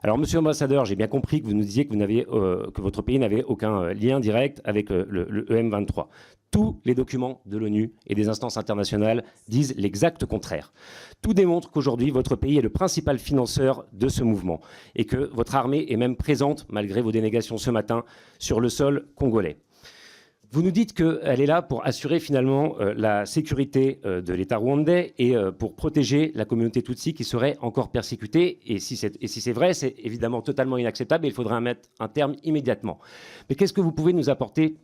Alors, Monsieur l'Ambassadeur, j'ai bien compris que vous nous disiez que votre pays n'avait aucun lien direct avec le M23. Tous les documents de l'ONU et des instances internationales disent l'exact contraire. Tout démontre qu'aujourd'hui, votre pays est le principal financeur de ce mouvement et que votre armée est même présente, malgré vos dénégations ce matin, sur le sol congolais. Vous nous dites qu'elle est là pour assurer finalement la sécurité de l'État rwandais et pour protéger la communauté Tutsi qui serait encore persécutée. Et si c'est vrai, c'est évidemment totalement inacceptable et il faudrait mettre un terme immédiatement. Mais qu'est-ce que vous pouvez nous apporter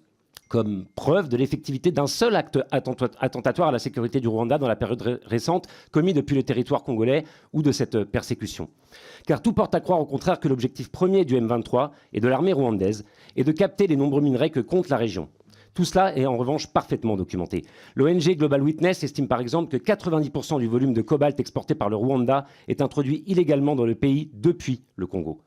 comme preuve de l'effectivité d'un seul acte attentatoire à la sécurité du Rwanda dans la période récente commis depuis le territoire congolais ou de cette persécution? Car tout porte à croire au contraire que l'objectif premier du M23 et de l'armée rwandaise est de capter les nombreux minerais que compte la région. Tout cela est en revanche parfaitement documenté. L'ONG Global Witness estime par exemple que 90% du volume de cobalt exporté par le Rwanda est introduit illégalement dans le pays depuis le Congo.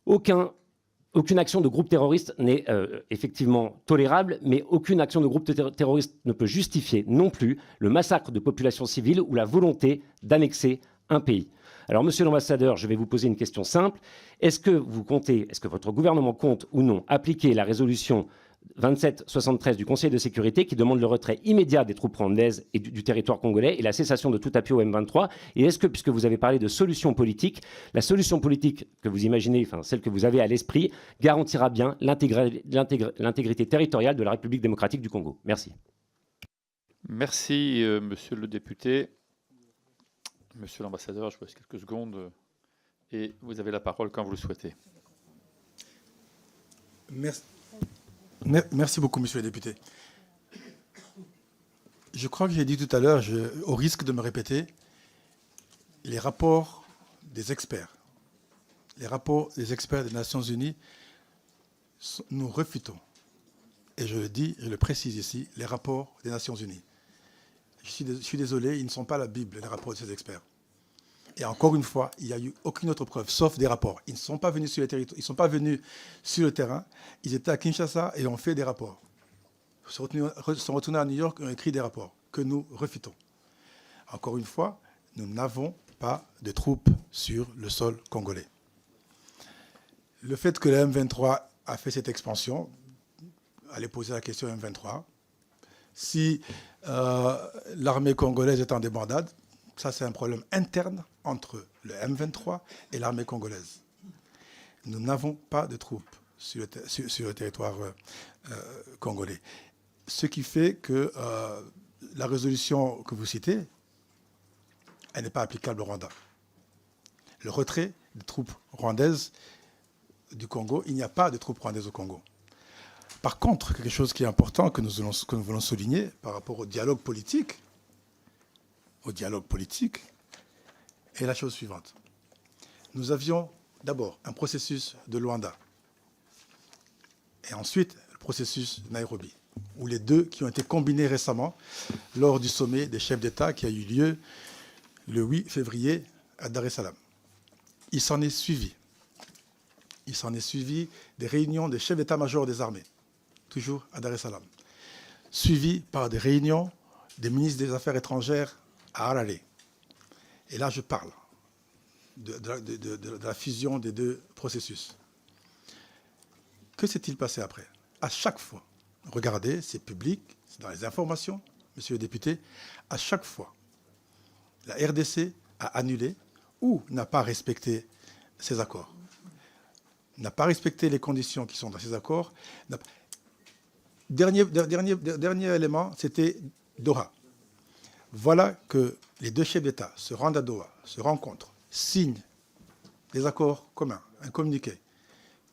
Aucune action de groupe terroriste n'est effectivement tolérable, mais aucune action de groupe terroriste ne peut justifier non plus le massacre de populations civiles ou la volonté d'annexer un pays. Alors, Monsieur l'Ambassadeur, je vais vous poser une question simple. Est-ce que votre gouvernement compte ou non appliquer la résolution 2773 du Conseil de sécurité qui demande le retrait immédiat des troupes rwandaises et du territoire congolais et la cessation de tout appui au M23? Et est-ce que, puisque vous avez parlé de solution politique, la solution politique que vous imaginez, enfin celle que vous avez à l'esprit, garantira bien l'intégrité territoriale de la République démocratique du Congo? Merci. Merci, monsieur le député. Monsieur l'ambassadeur, je vous laisse quelques secondes et vous avez la parole quand vous le souhaitez. Merci beaucoup, monsieur le député. Je crois que j'ai dit tout à l'heure, au risque de me répéter, les rapports des experts des Nations Unies, nous refutons, et je le dis, je le précise ici, les rapports des Nations Unies. Je suis désolé, ils ne sont pas la Bible, les rapports de ces experts. Et encore une fois, il n'y a eu aucune autre preuve, sauf des rapports. Ils ne sont pas venus sur les territoires, ils ne sont pas venus sur le terrain. Ils étaient à Kinshasa et ont fait des rapports. Ils sont retournés à New York et ont écrit des rapports que nous refutons. Encore une fois, nous n'avons pas pas de troupes sur le sol congolais. Le fait que le M23 a fait cette expansion, allez poser la question au M23. Si l'armée congolaise est en débandade, ça c'est un problème interne entre le M23 et l'armée congolaise. Nous n'avons pas de troupes sur le territoire congolais. Ce qui fait que la résolution que vous citez, elle n'est pas applicable au Rwanda. Le retrait des troupes rwandaises du Congo, il n'y a pas de troupes rwandaises au Congo. Par contre, quelque chose qui est important que nous voulons souligner par rapport au dialogue politique, est la chose suivante. Nous avions d'abord un processus de Luanda et ensuite le processus de Nairobi, où les deux qui ont été combinés récemment lors du sommet des chefs d'État qui a eu lieu le 8 février à Dar es Salaam. Il s'en est suivi des réunions des chefs d'état-major des armées, toujours à Dar es Salaam, suivi par des réunions des ministres des Affaires étrangères à Harare. Et là, je parle de la fusion des deux processus. Que s'est-il passé après? À chaque fois, regardez, c'est public, c'est dans les informations, monsieur le député, à chaque fois, la RDC a annulé ou n'a pas respecté ces accords. N'a pas respecté les conditions qui sont dans ces accords. Dernier élément, c'était Doha. Voilà que les deux chefs d'État se rendent à Doha, se rencontrent, signent des accords communs, un communiqué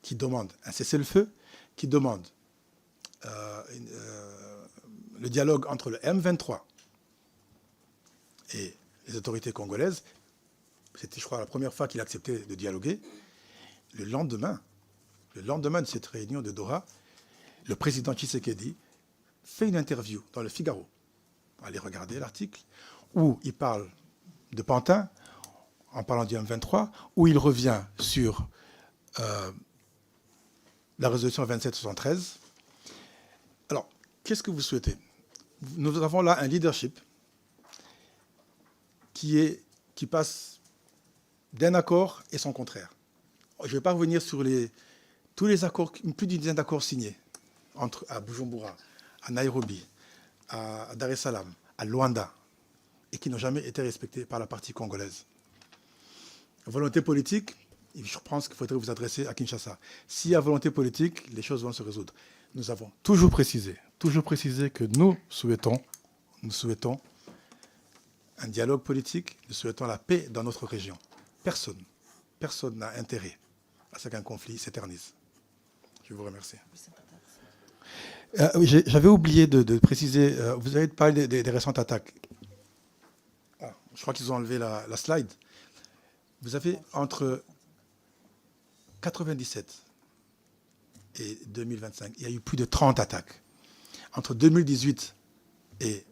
qui demande un cessez-le-feu, qui demande le dialogue entre le M23 et les autorités congolaises. C'était, je crois, la première fois qu'il acceptait de dialoguer. Le lendemain de cette réunion de Doha, le président Tshisekedi fait une interview dans le Figaro. Allez regarder l'article, où il parle de Pantin, en parlant du M23, où il revient sur la résolution 2773. Alors, qu'est-ce que vous souhaitez? Nous avons là un leadership qui passe d'un accord et son contraire. Je ne vais pas revenir sur tous les accords, plus d'une dizaine d'accords signés à Bujumbura, à Nairobi, à Dar es Salaam, à Luanda, et qui n'ont jamais été respectés par la partie congolaise. Volonté politique, je pense qu'il faudrait vous adresser à Kinshasa. S'il y a volonté politique, les choses vont se résoudre. Nous avons toujours précisé que nous souhaitons un dialogue politique, nous souhaitons la paix dans notre région. Personne n'a intérêt à ce qu'un conflit s'éternise. Je vous remercie. J'avais oublié de préciser, vous avez parlé des récentes attaques. Je crois qu'ils ont enlevé la slide. Vous avez entre 97 et 2025, il y a eu plus de 30 attaques. Entre 2018 et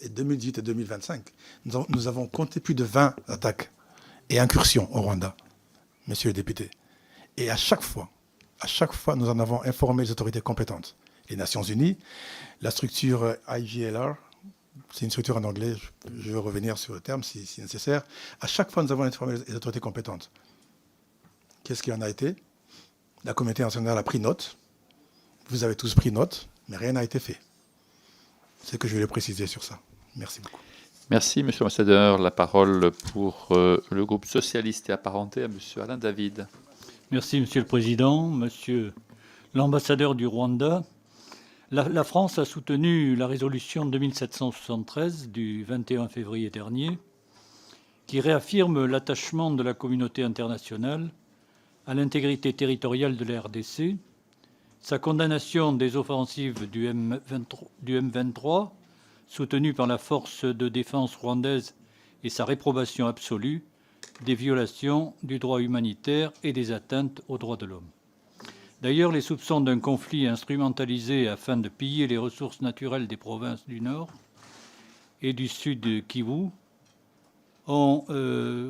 2025, nous avons compté plus de 20 attaques et incursions au Rwanda, monsieur le député. Et à chaque fois, nous en avons informé les autorités compétentes. Les Nations Unies, la structure IGLR, c'est une structure en anglais, je vais revenir sur le terme si nécessaire. À chaque fois, nous avons informé les autorités compétentes. Qu'est-ce qu'il en a été? La communauté internationale a pris note. Vous avez tous pris note, mais rien n'a été fait. C'est que je voulais préciser sur ça. Merci beaucoup. Merci, monsieur l'ambassadeur. La parole pour le groupe socialiste et apparenté à monsieur Alain David. Merci, monsieur le président. Monsieur l'ambassadeur du Rwanda, la France a soutenu la résolution 2773 du 21 février dernier qui réaffirme l'attachement de la communauté internationale à l'intégrité territoriale de la RDC, sa condamnation des offensives du M23, soutenue par la force de défense rwandaise, et sa réprobation absolue des violations du droit humanitaire et des atteintes aux droits de l'homme. D'ailleurs, les soupçons d'un conflit instrumentalisé afin de piller les ressources naturelles des provinces du Nord et du Sud Kivu ont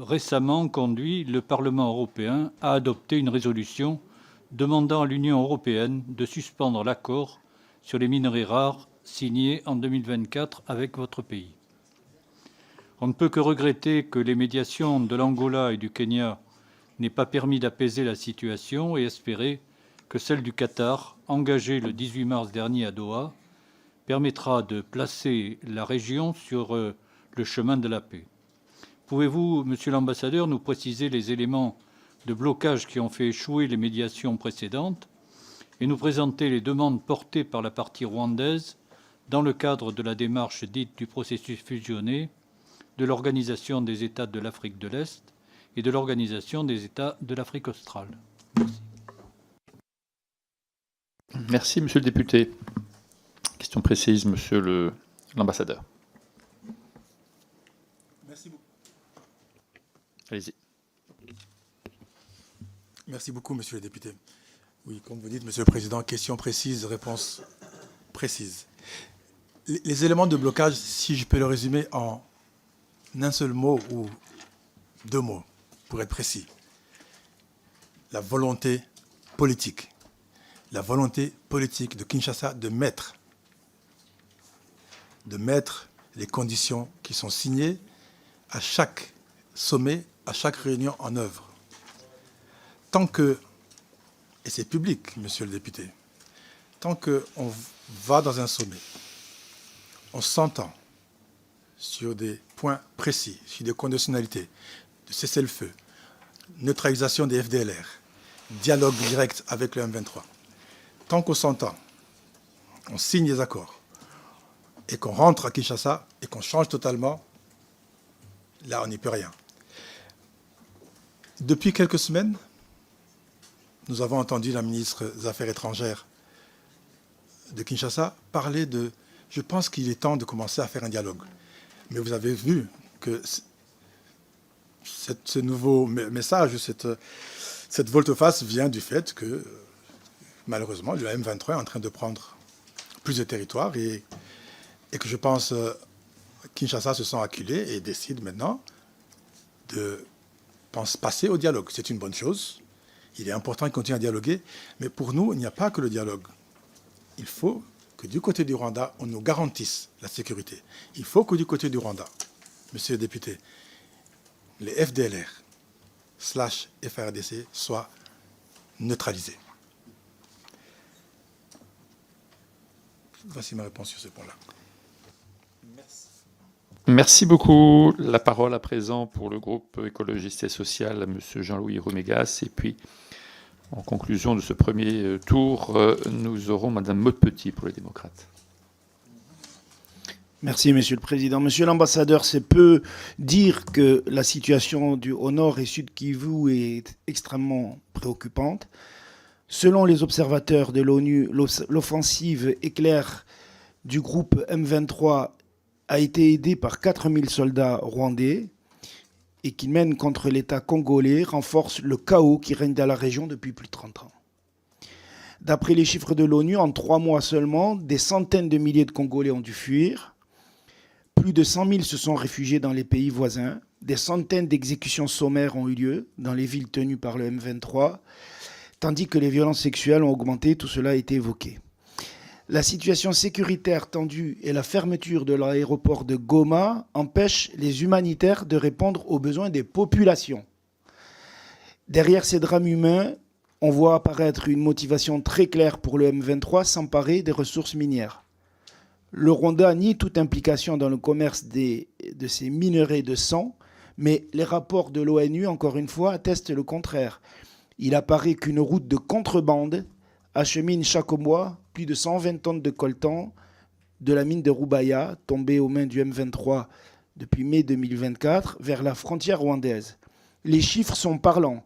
récemment conduit le Parlement européen à adopter une résolution demandant à l'Union européenne de suspendre l'accord sur les minerais rares signé en 2024 avec votre pays. On ne peut que regretter que les médiations de l'Angola et du Kenya n'aient pas permis d'apaiser la situation et espérer que celle du Qatar, engagée le 18 mars dernier à Doha, permettra de placer la région sur le chemin de la paix. Pouvez-vous, Monsieur l'ambassadeur, nous préciser les éléments de blocage qui ont fait échouer les médiations précédentes et nous présenter les demandes portées par la partie rwandaise dans le cadre de la démarche dite du processus fusionné de l'Organisation des États de l'Afrique de l'Est et de l'Organisation des États de l'Afrique australe. Merci. Merci, monsieur le député. Question précise, monsieur l'ambassadeur. Merci beaucoup. Allez-y. Merci beaucoup, monsieur le député. Oui, comme vous dites, monsieur le président, question précise, réponse précise. Les éléments de blocage, si je peux le résumer en un seul mot ou deux mots, pour être précis. La volonté politique. La volonté politique de Kinshasa de mettre les conditions qui sont signées à chaque sommet, à chaque réunion en œuvre. Tant que, et c'est public, monsieur le député, tant qu'on va dans un sommet, on s'entend sur des points précis, sur des conditionnalités, de cessez-le-feu, neutralisation des FDLR, dialogue direct avec le M23. Tant qu'on s'entend, on signe des accords et qu'on rentre à Kinshasa et qu'on change totalement, là, on n'y peut rien. Depuis quelques semaines, nous avons entendu la ministre des Affaires étrangères de Kinshasa parler de « je pense qu'il est temps de commencer à faire un dialogue ». Mais vous avez vu que ce nouveau message, cette volte-face vient du fait que, malheureusement, le M23 est en train de prendre plus de territoire et que je pense Kinshasa se sent acculé et décide maintenant de passer au dialogue. C'est une bonne chose. Il est important de continuer à dialoguer. Mais pour nous, il n'y a pas que le dialogue. Il faut que du côté du Rwanda, on nous garantisse la sécurité. Il faut que du côté du Rwanda, monsieur le député, les FDLR/FRDC soient neutralisés. Voici ma réponse sur ce point-là. Merci beaucoup. La parole à présent pour le groupe écologiste et social à monsieur Jean-Louis Roumégas. Et puis, en conclusion de ce premier tour, nous aurons madame Maudepetit pour les démocrates. Merci, Monsieur le Président. Monsieur l'ambassadeur, c'est peu dire que la situation au nord et sud Kivu est extrêmement préoccupante. Selon les observateurs de l'ONU, l'offensive éclair du groupe M23 a été aidée par 4000 soldats rwandais et qui mène contre l'État congolais renforce le chaos qui règne dans la région depuis plus de 30 ans. D'après les chiffres de l'ONU, en 3 mois seulement, des centaines de milliers de Congolais ont dû fuir. Plus de 100 000 se sont réfugiés dans les pays voisins. Des centaines d'exécutions sommaires ont eu lieu dans les villes tenues par le M23, tandis que les violences sexuelles ont augmenté. Tout cela a été évoqué. La situation sécuritaire tendue et la fermeture de l'aéroport de Goma empêchent les humanitaires de répondre aux besoins des populations. Derrière ces drames humains, on voit apparaître une motivation très claire pour le M23 s'emparer des ressources minières. Le Rwanda nie toute implication dans le commerce de ces minerais de sang, mais les rapports de l'ONU, encore une fois, attestent le contraire. Il apparaît qu'une route de contrebande achemine chaque mois plus de 120 tonnes de coltan de la mine de Rubaya, tombée aux mains du M23 depuis mai 2024, vers la frontière rwandaise. Les chiffres sont parlants.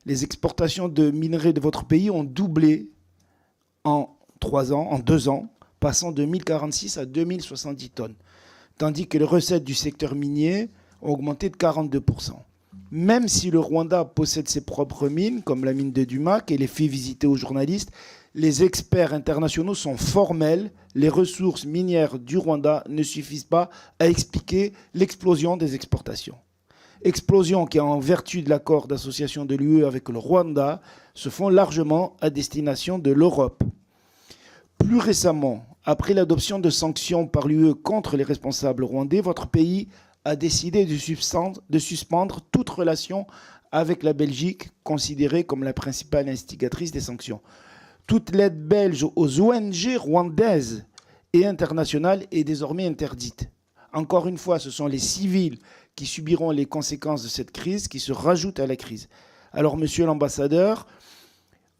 Les exportations de minerais de votre pays ont doublé en 2 ans, passant de 1046 à 2070 tonnes, tandis que les recettes du secteur minier ont augmenté de 42%. Même si le Rwanda possède ses propres mines, comme la mine de Dumac, et les fait visiter aux journalistes, les experts internationaux sont formels. Les ressources minières du Rwanda ne suffisent pas à expliquer l'explosion des exportations. Explosion qui, en vertu de l'accord d'association de l'UE avec le Rwanda, se font largement à destination de l'Europe. Plus récemment, après l'adoption de sanctions par l'UE contre les responsables rwandais, votre pays a décidé de suspendre toute relation avec la Belgique, considérée comme la principale instigatrice des sanctions. Toute l'aide belge aux ONG rwandaises et internationales est désormais interdite. Encore une fois, ce sont les civils qui subiront les conséquences de cette crise qui se rajoutent à la crise. Alors, monsieur l'ambassadeur,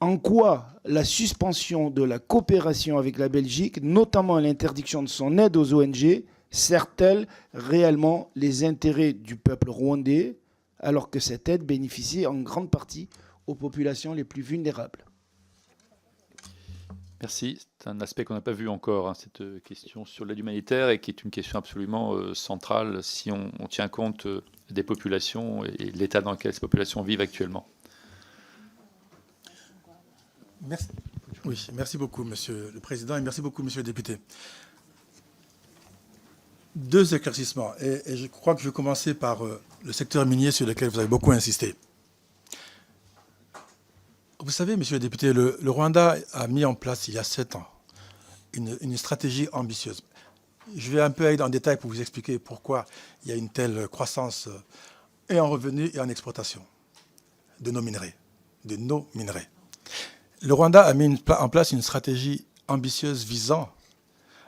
en quoi la suspension de la coopération avec la Belgique, notamment l'interdiction de son aide aux ONG, sert-elle réellement les intérêts du peuple rwandais, alors que cette aide bénéficie en grande partie aux populations les plus vulnérables? Merci. C'est un aspect qu'on n'a pas vu encore, hein, cette question sur l'aide humanitaire, et qui est une question absolument centrale si on tient compte des populations et de l'état dans lequel ces populations vivent actuellement. Merci. Oui, merci beaucoup, Monsieur le Président, et merci beaucoup, Monsieur le député. Deux éclaircissements, et je crois que je vais commencer par le secteur minier sur lequel vous avez beaucoup insisté. Vous savez, Monsieur le député, le Rwanda a mis en place, il y a 7 ans, une stratégie ambitieuse. Je vais un peu aller en détail pour vous expliquer pourquoi il y a une telle croissance et en revenus et en exportation de nos minerais. Le Rwanda a mis en place une stratégie ambitieuse visant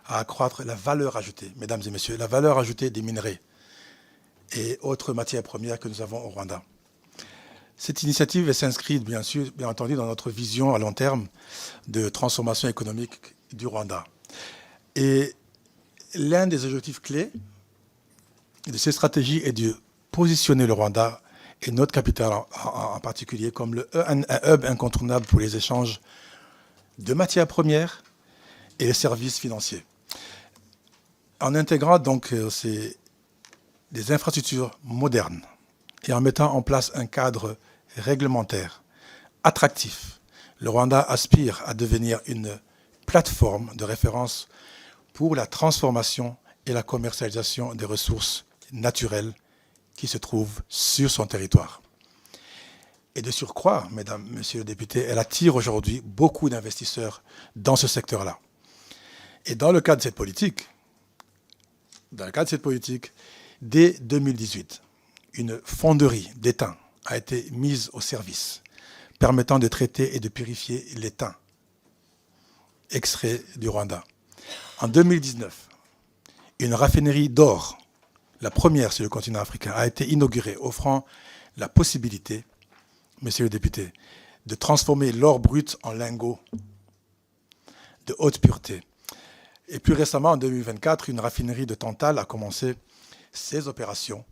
à accroître la valeur ajoutée, mesdames et messieurs, la valeur ajoutée des minerais et autres matières premières que nous avons au Rwanda. Cette initiative s'inscrit bien entendu dans notre vision à long terme de transformation économique du Rwanda. Et l'un des objectifs clés de ces stratégies est de positionner le Rwanda et notre capitale en particulier comme un hub incontournable pour les échanges de matières premières et les services financiers. En intégrant donc des infrastructures modernes et en mettant en place un cadre réglementaire attractif, le Rwanda aspire à devenir une plateforme de référence pour la transformation et la commercialisation des ressources naturelles qui se trouvent sur son territoire. Et de surcroît, mesdames, messieurs les députés, elle attire aujourd'hui beaucoup d'investisseurs dans ce secteur-là. Et dans le cadre de cette politique, dès 2018, une fonderie d'étain a été mise au service, permettant de traiter et de purifier l'étain extrait du Rwanda. En 2019, une raffinerie d'or, la première sur le continent africain, a été inaugurée, offrant la possibilité, messieurs les députés, de transformer l'or brut en lingots de haute pureté. Et plus récemment, en 2024, une raffinerie de Tantale a commencé ses opérations,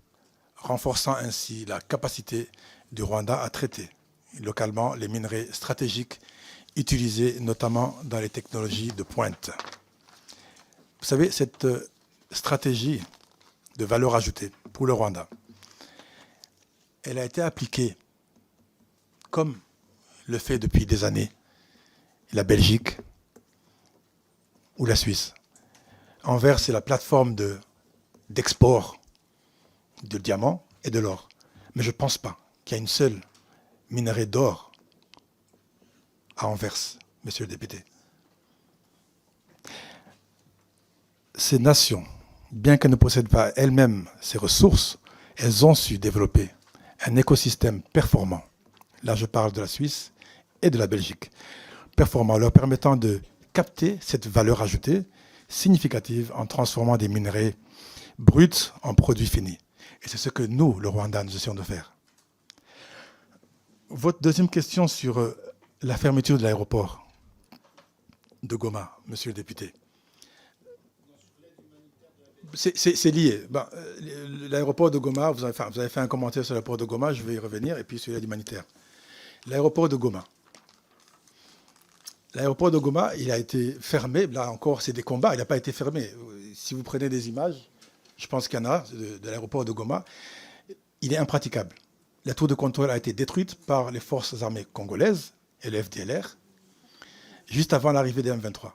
renforçant ainsi la capacité du Rwanda à traiter localement les minerais stratégiques utilisés notamment dans les technologies de pointe. Vous savez, cette stratégie de valeur ajoutée pour le Rwanda, elle a été appliquée comme le fait depuis des années la Belgique ou la Suisse. Anvers, c'est la plateforme d'export de diamants et de l'or. Mais je ne pense pas qu'il y a une seule minerai d'or à Anvers, monsieur le député. Ces nations, bien qu'elles ne possèdent pas elles-mêmes ces ressources, elles ont su développer un écosystème performant. Là, je parle de la Suisse et de la Belgique. Performant, leur permettant de capter cette valeur ajoutée significative en transformant des minerais bruts en produits finis. Et c'est ce que nous, le Rwanda, nous essayons de faire. Votre deuxième question sur la fermeture de l'aéroport de Goma, monsieur le député. C'est lié. Ben, l'aéroport de Goma, vous avez fait un commentaire sur l'aéroport de Goma, je vais y revenir, et puis sur l'aide humanitaire. L'aéroport de Goma. L'aéroport de Goma, il a été fermé. Là encore, c'est des combats. Il n'a pas été fermé. Si vous prenez des images, je pense qu'il y en a de l'aéroport de Goma, il est impraticable. La tour de contrôle a été détruite par les forces armées congolaises et le FDLR juste avant l'arrivée des M23.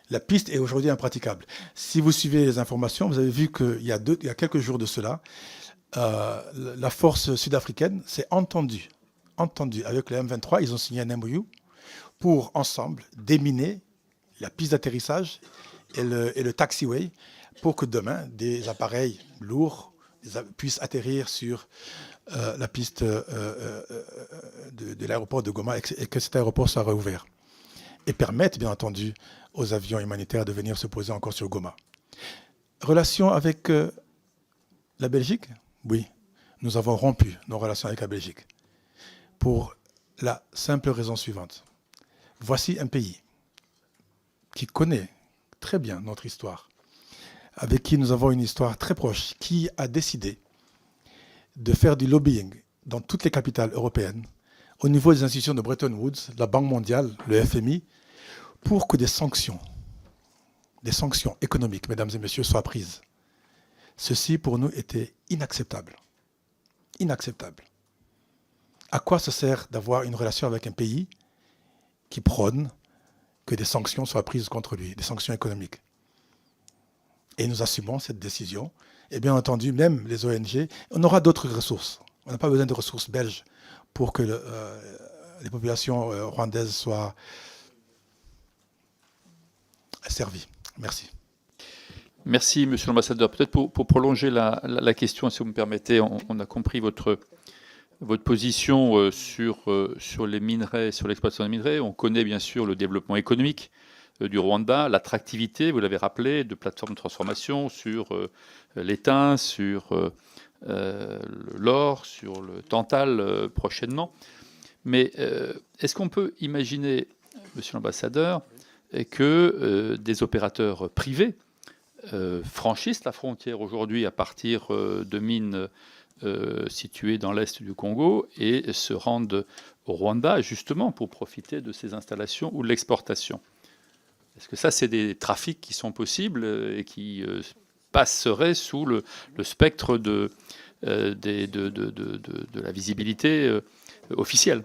La piste est aujourd'hui impraticable. Si vous suivez les informations, vous avez vu qu'il y a quelques jours de cela, la force sud-africaine s'est entendue avec le M23. Ils ont signé un MOU pour ensemble déminer la piste d'atterrissage et le taxiway pour que demain, des appareils lourds puissent atterrir sur la piste de l'aéroport de Goma et que cet aéroport soit rouvert. Et permettre, bien entendu, aux avions humanitaires de venir se poser encore sur Goma. Relation avec la Belgique? Oui, nous avons rompu nos relations avec la Belgique. Pour la simple raison suivante. Voici un pays qui connaît très bien notre histoire, avec qui nous avons une histoire très proche, qui a décidé de faire du lobbying dans toutes les capitales européennes, au niveau des institutions de Bretton Woods, la Banque mondiale, le FMI, pour que des sanctions économiques, mesdames et messieurs, soient prises. Ceci, pour nous, était inacceptable. Inacceptable. À quoi ça sert d'avoir une relation avec un pays qui prône que des sanctions soient prises contre lui, des sanctions économiques? Et nous assumons cette décision. Et bien entendu, même les ONG, on aura d'autres ressources. On n'a pas besoin de ressources belges pour que les populations rwandaises soient servies. Merci. Merci, Monsieur l'ambassadeur. Peut-être pour prolonger la question, si vous me permettez, on a compris votre position sur les minerais, sur l'exploitation des minerais. On connaît bien sûr le développement économique du Rwanda, l'attractivité, vous l'avez rappelé, de plateformes de transformation sur l'étain, sur l'or, sur le tantal prochainement. Mais est-ce qu'on peut imaginer, Monsieur l'ambassadeur, que des opérateurs privés franchissent la frontière aujourd'hui à partir de mines situées dans l'est du Congo et se rendent au Rwanda justement pour profiter de ces installations ou de l'exportation? Est-ce que ça, c'est des trafics qui sont possibles et qui passeraient sous le spectre de la visibilité officielle?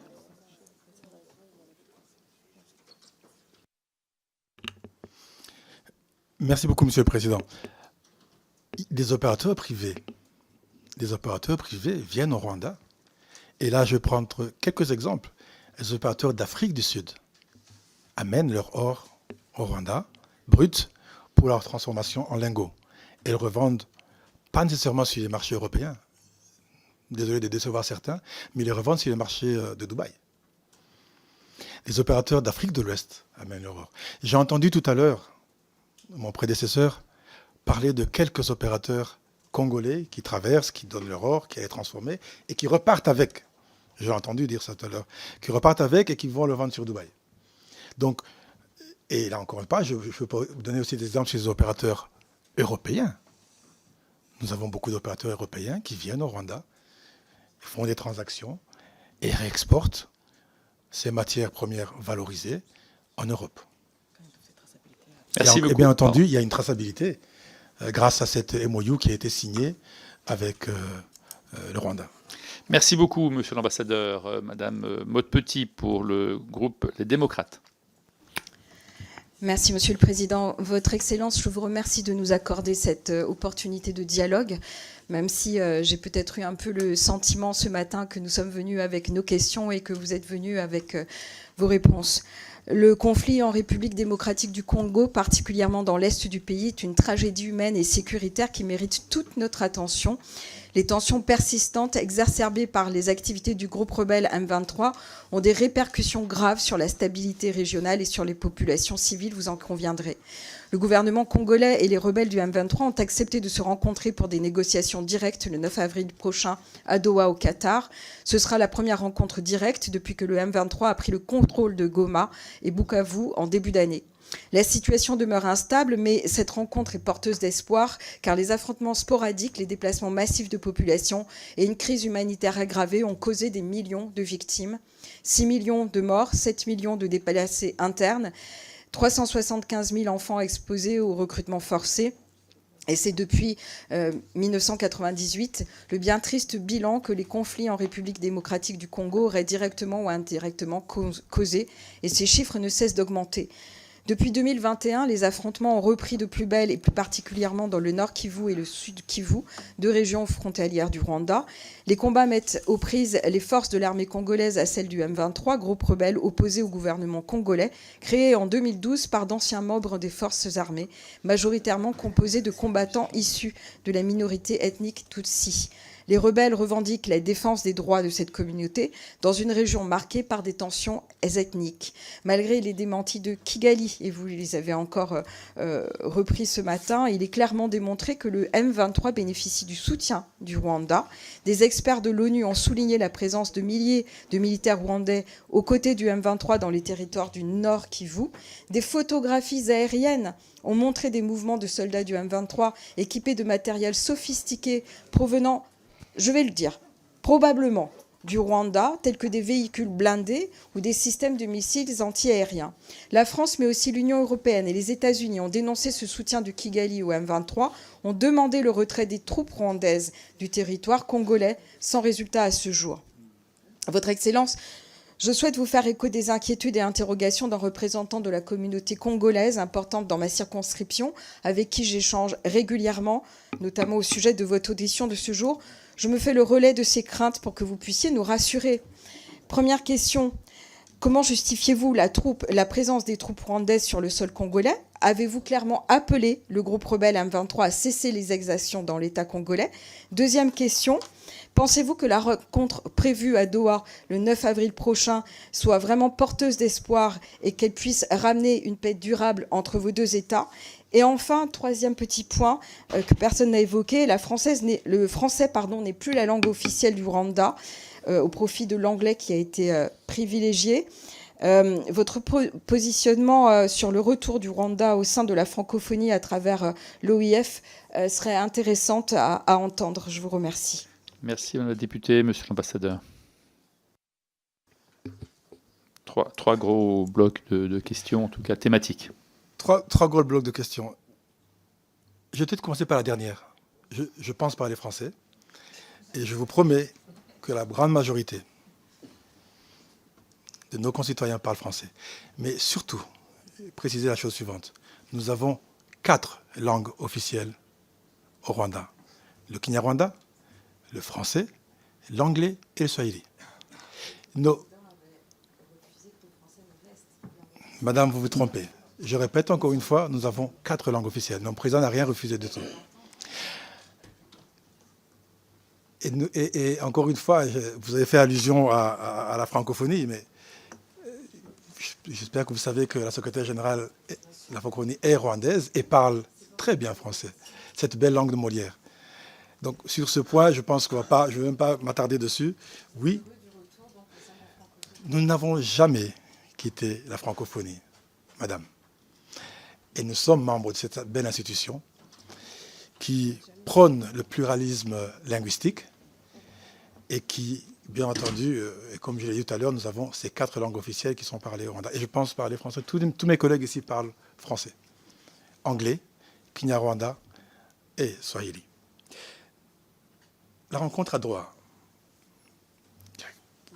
Merci beaucoup, Monsieur le Président. Des opérateurs privés viennent au Rwanda. Et là, je vais prendre quelques exemples. Les opérateurs d'Afrique du Sud amènent leur or au Rwanda, brut, pour leur transformation en lingots. Et ils revendent pas nécessairement sur les marchés européens. Désolé de décevoir certains, mais ils les revendent sur les marchés de Dubaï. Les opérateurs d'Afrique de l'Ouest amènent leur or. J'ai entendu tout à l'heure mon prédécesseur parler de quelques opérateurs congolais qui traversent, qui donnent leur or, qui est transformé et qui repartent avec. J'ai entendu dire ça tout à l'heure. Qui repartent avec et qui vont le vendre sur Dubaï. Donc, et là encore une fois, je peux vous donner aussi des exemples chez les opérateurs européens. Nous avons beaucoup d'opérateurs européens qui viennent au Rwanda, font des transactions et réexportent ces matières premières valorisées en Europe. Et bien entendu, il y a une traçabilité grâce à cette MOU qui a été signée avec le Rwanda. Merci beaucoup, Monsieur l'ambassadeur. Madame Maude-Petit pour le groupe Les Démocrates. Merci, Monsieur le Président. Votre Excellence, je vous remercie de nous accorder cette opportunité de dialogue, même si j'ai peut-être eu un peu le sentiment ce matin que nous sommes venus avec nos questions et que vous êtes venus avec vos réponses. Le conflit en République démocratique du Congo, particulièrement dans l'est du pays, est une tragédie humaine et sécuritaire qui mérite toute notre attention. Les tensions persistantes exacerbées par les activités du groupe rebelle M23 ont des répercussions graves sur la stabilité régionale et sur les populations civiles, vous en conviendrez. Le gouvernement congolais et les rebelles du M23 ont accepté de se rencontrer pour des négociations directes le 9 avril prochain à Doha, au Qatar. Ce sera la première rencontre directe depuis que le M23 a pris le contrôle de Goma et Bukavu en début d'année. La situation demeure instable, mais cette rencontre est porteuse d'espoir, car les affrontements sporadiques, les déplacements massifs de population et une crise humanitaire aggravée ont causé des millions de victimes. 6 millions de morts, 7 millions de déplacés internes, 375 000 enfants exposés au recrutement forcé. Et c'est depuis 1998 le bien triste bilan que les conflits en République démocratique du Congo auraient directement ou indirectement causé, et ces chiffres ne cessent d'augmenter. Depuis 2021, les affrontements ont repris de plus belle, et plus particulièrement dans le nord Kivu et le sud Kivu, deux régions frontalières du Rwanda. Les combats mettent aux prises les forces de l'armée congolaise à celles du M23, groupe rebelle opposé au gouvernement congolais, créé en 2012 par d'anciens membres des forces armées, majoritairement composés de combattants issus de la minorité ethnique Tutsi. Les rebelles revendiquent la défense des droits de cette communauté dans une région marquée par des tensions ethniques. Malgré les démentis de Kigali, et vous les avez encore repris ce matin, il est clairement démontré que le M23 bénéficie du soutien du Rwanda. Des experts de l'ONU ont souligné la présence de milliers de militaires rwandais aux côtés du M23 dans les territoires du Nord Kivu. Des photographies aériennes ont montré des mouvements de soldats du M23 équipés de matériel sophistiqué provenant, je vais le dire, probablement du Rwanda, tels que des véhicules blindés ou des systèmes de missiles antiaériens. La France, mais aussi l'Union européenne et les États-Unis ont dénoncé ce soutien de Kigali au M23, ont demandé le retrait des troupes rwandaises du territoire congolais, sans résultat à ce jour. Votre Excellence, je souhaite vous faire écho des inquiétudes et interrogations d'un représentant de la communauté congolaise importante dans ma circonscription, avec qui j'échange régulièrement, notamment au sujet de votre audition de ce jour. Je me fais le relais de ces craintes pour que vous puissiez nous rassurer. Première question, comment justifiez-vous la présence des troupes rwandaises sur le sol congolais? Avez-vous clairement appelé le groupe rebelle M23 à cesser les exactions dans l'État congolais? Deuxième question, pensez-vous que la rencontre prévue à Doha le 9 avril prochain soit vraiment porteuse d'espoir et qu'elle puisse ramener une paix durable entre vos deux États? Et enfin, troisième petit point que personne n'a évoqué, le français n'est plus la langue officielle du Rwanda au profit de l'anglais qui a été privilégié. Votre positionnement sur le retour du Rwanda au sein de la francophonie à travers l'OIF serait intéressant à entendre. Je vous remercie. Merci Madame la députée, Monsieur l'ambassadeur. Trois gros blocs de questions, en tout cas thématiques. Trois gros blocs de questions. Je vais peut-être commencer par la dernière. Je pense parler français et je vous promets que la grande majorité de nos concitoyens parlent français. Mais surtout, préciser la chose suivante. Nous avons 4 langues officielles au Rwanda. Le Kinyarwanda, le français, l'anglais et le swahili. Madame, vous vous trompez. Je répète encore une fois, nous avons 4 langues officielles. Notre président n'a rien refusé de tout. Et encore une fois, vous avez fait allusion à la francophonie, mais j'espère que vous savez que la secrétaire générale de la francophonie est rwandaise et parle très bien français, cette belle langue de Molière. Donc sur ce point, je pense qu'on va pas, je ne vais même pas m'attarder dessus. Oui, nous n'avons jamais quitté la francophonie, madame. Et nous sommes membres de cette belle institution qui prône le pluralisme linguistique et qui, bien entendu, comme je l'ai dit tout à l'heure, nous avons ces 4 langues officielles qui sont parlées au Rwanda. Et je pense parler français. Tous mes collègues ici parlent français. Anglais, Kinyarwanda et Swahili. La rencontre à Doha.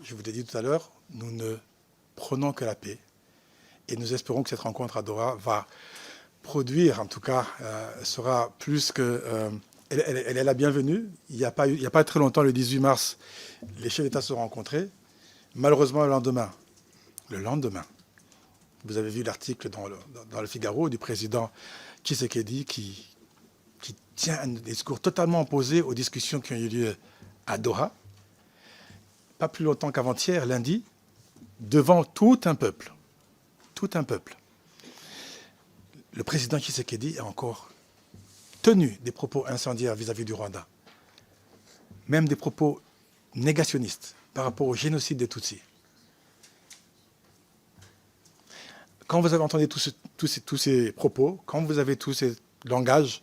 Je vous l'ai dit tout à l'heure, nous ne prenons que la paix. Et nous espérons que cette rencontre à Doha va produire, en tout cas, sera plus que... Elle est la bienvenue. Il n'y a pas très longtemps, le 18 mars, les chefs d'État se sont rencontrés. Malheureusement, le lendemain, vous avez vu l'article dans le Figaro du président Tshisekedi qui tient un discours totalement opposé aux discussions qui ont eu lieu à Doha. Pas plus longtemps qu'avant-hier, lundi, devant tout un peuple. Tout un peuple. Le président Tshisekedi a encore tenu des propos incendiaires vis-à-vis du Rwanda, même des propos négationnistes par rapport au génocide des Tutsis. Quand vous avez entendu tous ces propos, quand vous avez tous ces langages,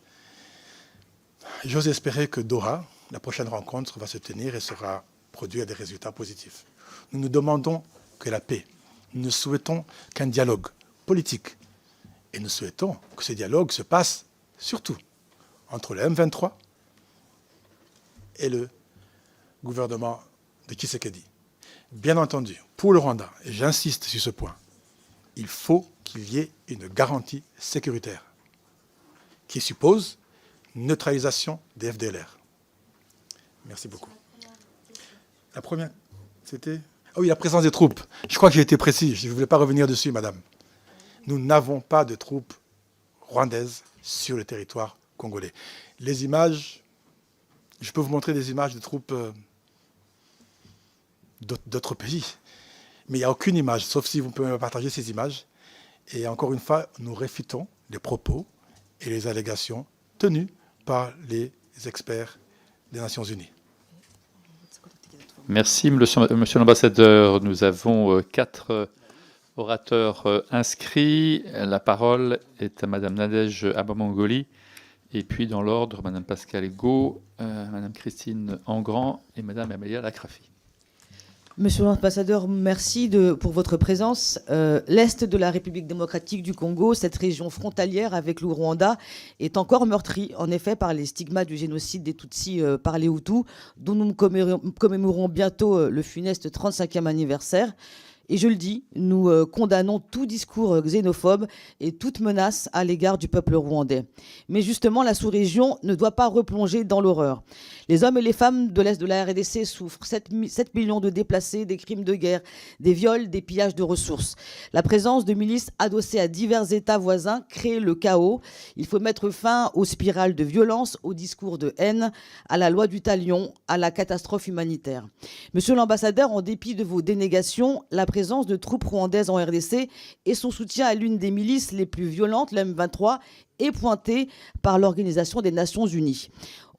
j'ose espérer que Doha, la prochaine rencontre, va se tenir et sera produire des résultats positifs. Nous ne demandons que la paix. Nous ne souhaitons qu'un dialogue politique. Et nous souhaitons que ce dialogue se passe surtout entre le M23 et le gouvernement de Tshisekedi. Bien entendu, pour le Rwanda, et j'insiste sur ce point, il faut qu'il qu'il y ait une garantie sécuritaire qui suppose neutralisation des FDLR. Merci beaucoup. La première, c'était... Ah oui, la présence des troupes. Je crois que j'ai été précis. Je ne voulais pas revenir dessus, madame. Nous n'avons pas de troupes rwandaises sur le territoire congolais. Les images, je peux vous montrer des images de troupes d'autres pays. Mais il n'y a aucune image, sauf si vous pouvez me partager ces images. Et encore une fois, nous réfutons les propos et les allégations tenues par les experts des Nations Unies. Merci, monsieur l'ambassadeur. Nous avons 4 orateurs inscrits. La parole est à madame Nadège Abamangoli. Et puis, dans l'ordre, madame Pascale Ego, madame Christine Engrand et madame Amélia Lacrafi. Monsieur l'ambassadeur, merci pour votre présence. L'Est de la République démocratique du Congo, cette région frontalière avec le Rwanda, est encore meurtrie, en effet, par les stigmates du génocide des Tutsis par les Hutus, dont nous commémorons bientôt le funeste 35e anniversaire. Et je le dis, nous condamnons tout discours xénophobe et toute menace à l'égard du peuple rwandais. Mais justement, la sous-région ne doit pas replonger dans l'horreur. Les hommes et les femmes de l'Est de la RDC souffrent. 7 millions de déplacés, des crimes de guerre, des viols, des pillages de ressources. La présence de milices adossées à divers États voisins crée le chaos. Il faut mettre fin aux spirales de violence, aux discours de haine, à la loi du talion, à la catastrophe humanitaire. Monsieur l'ambassadeur, en dépit de vos dénégations, la présence de troupes rwandaises en RDC et son soutien à l'une des milices les plus violentes, le M23, est pointé par l'Organisation des Nations Unies.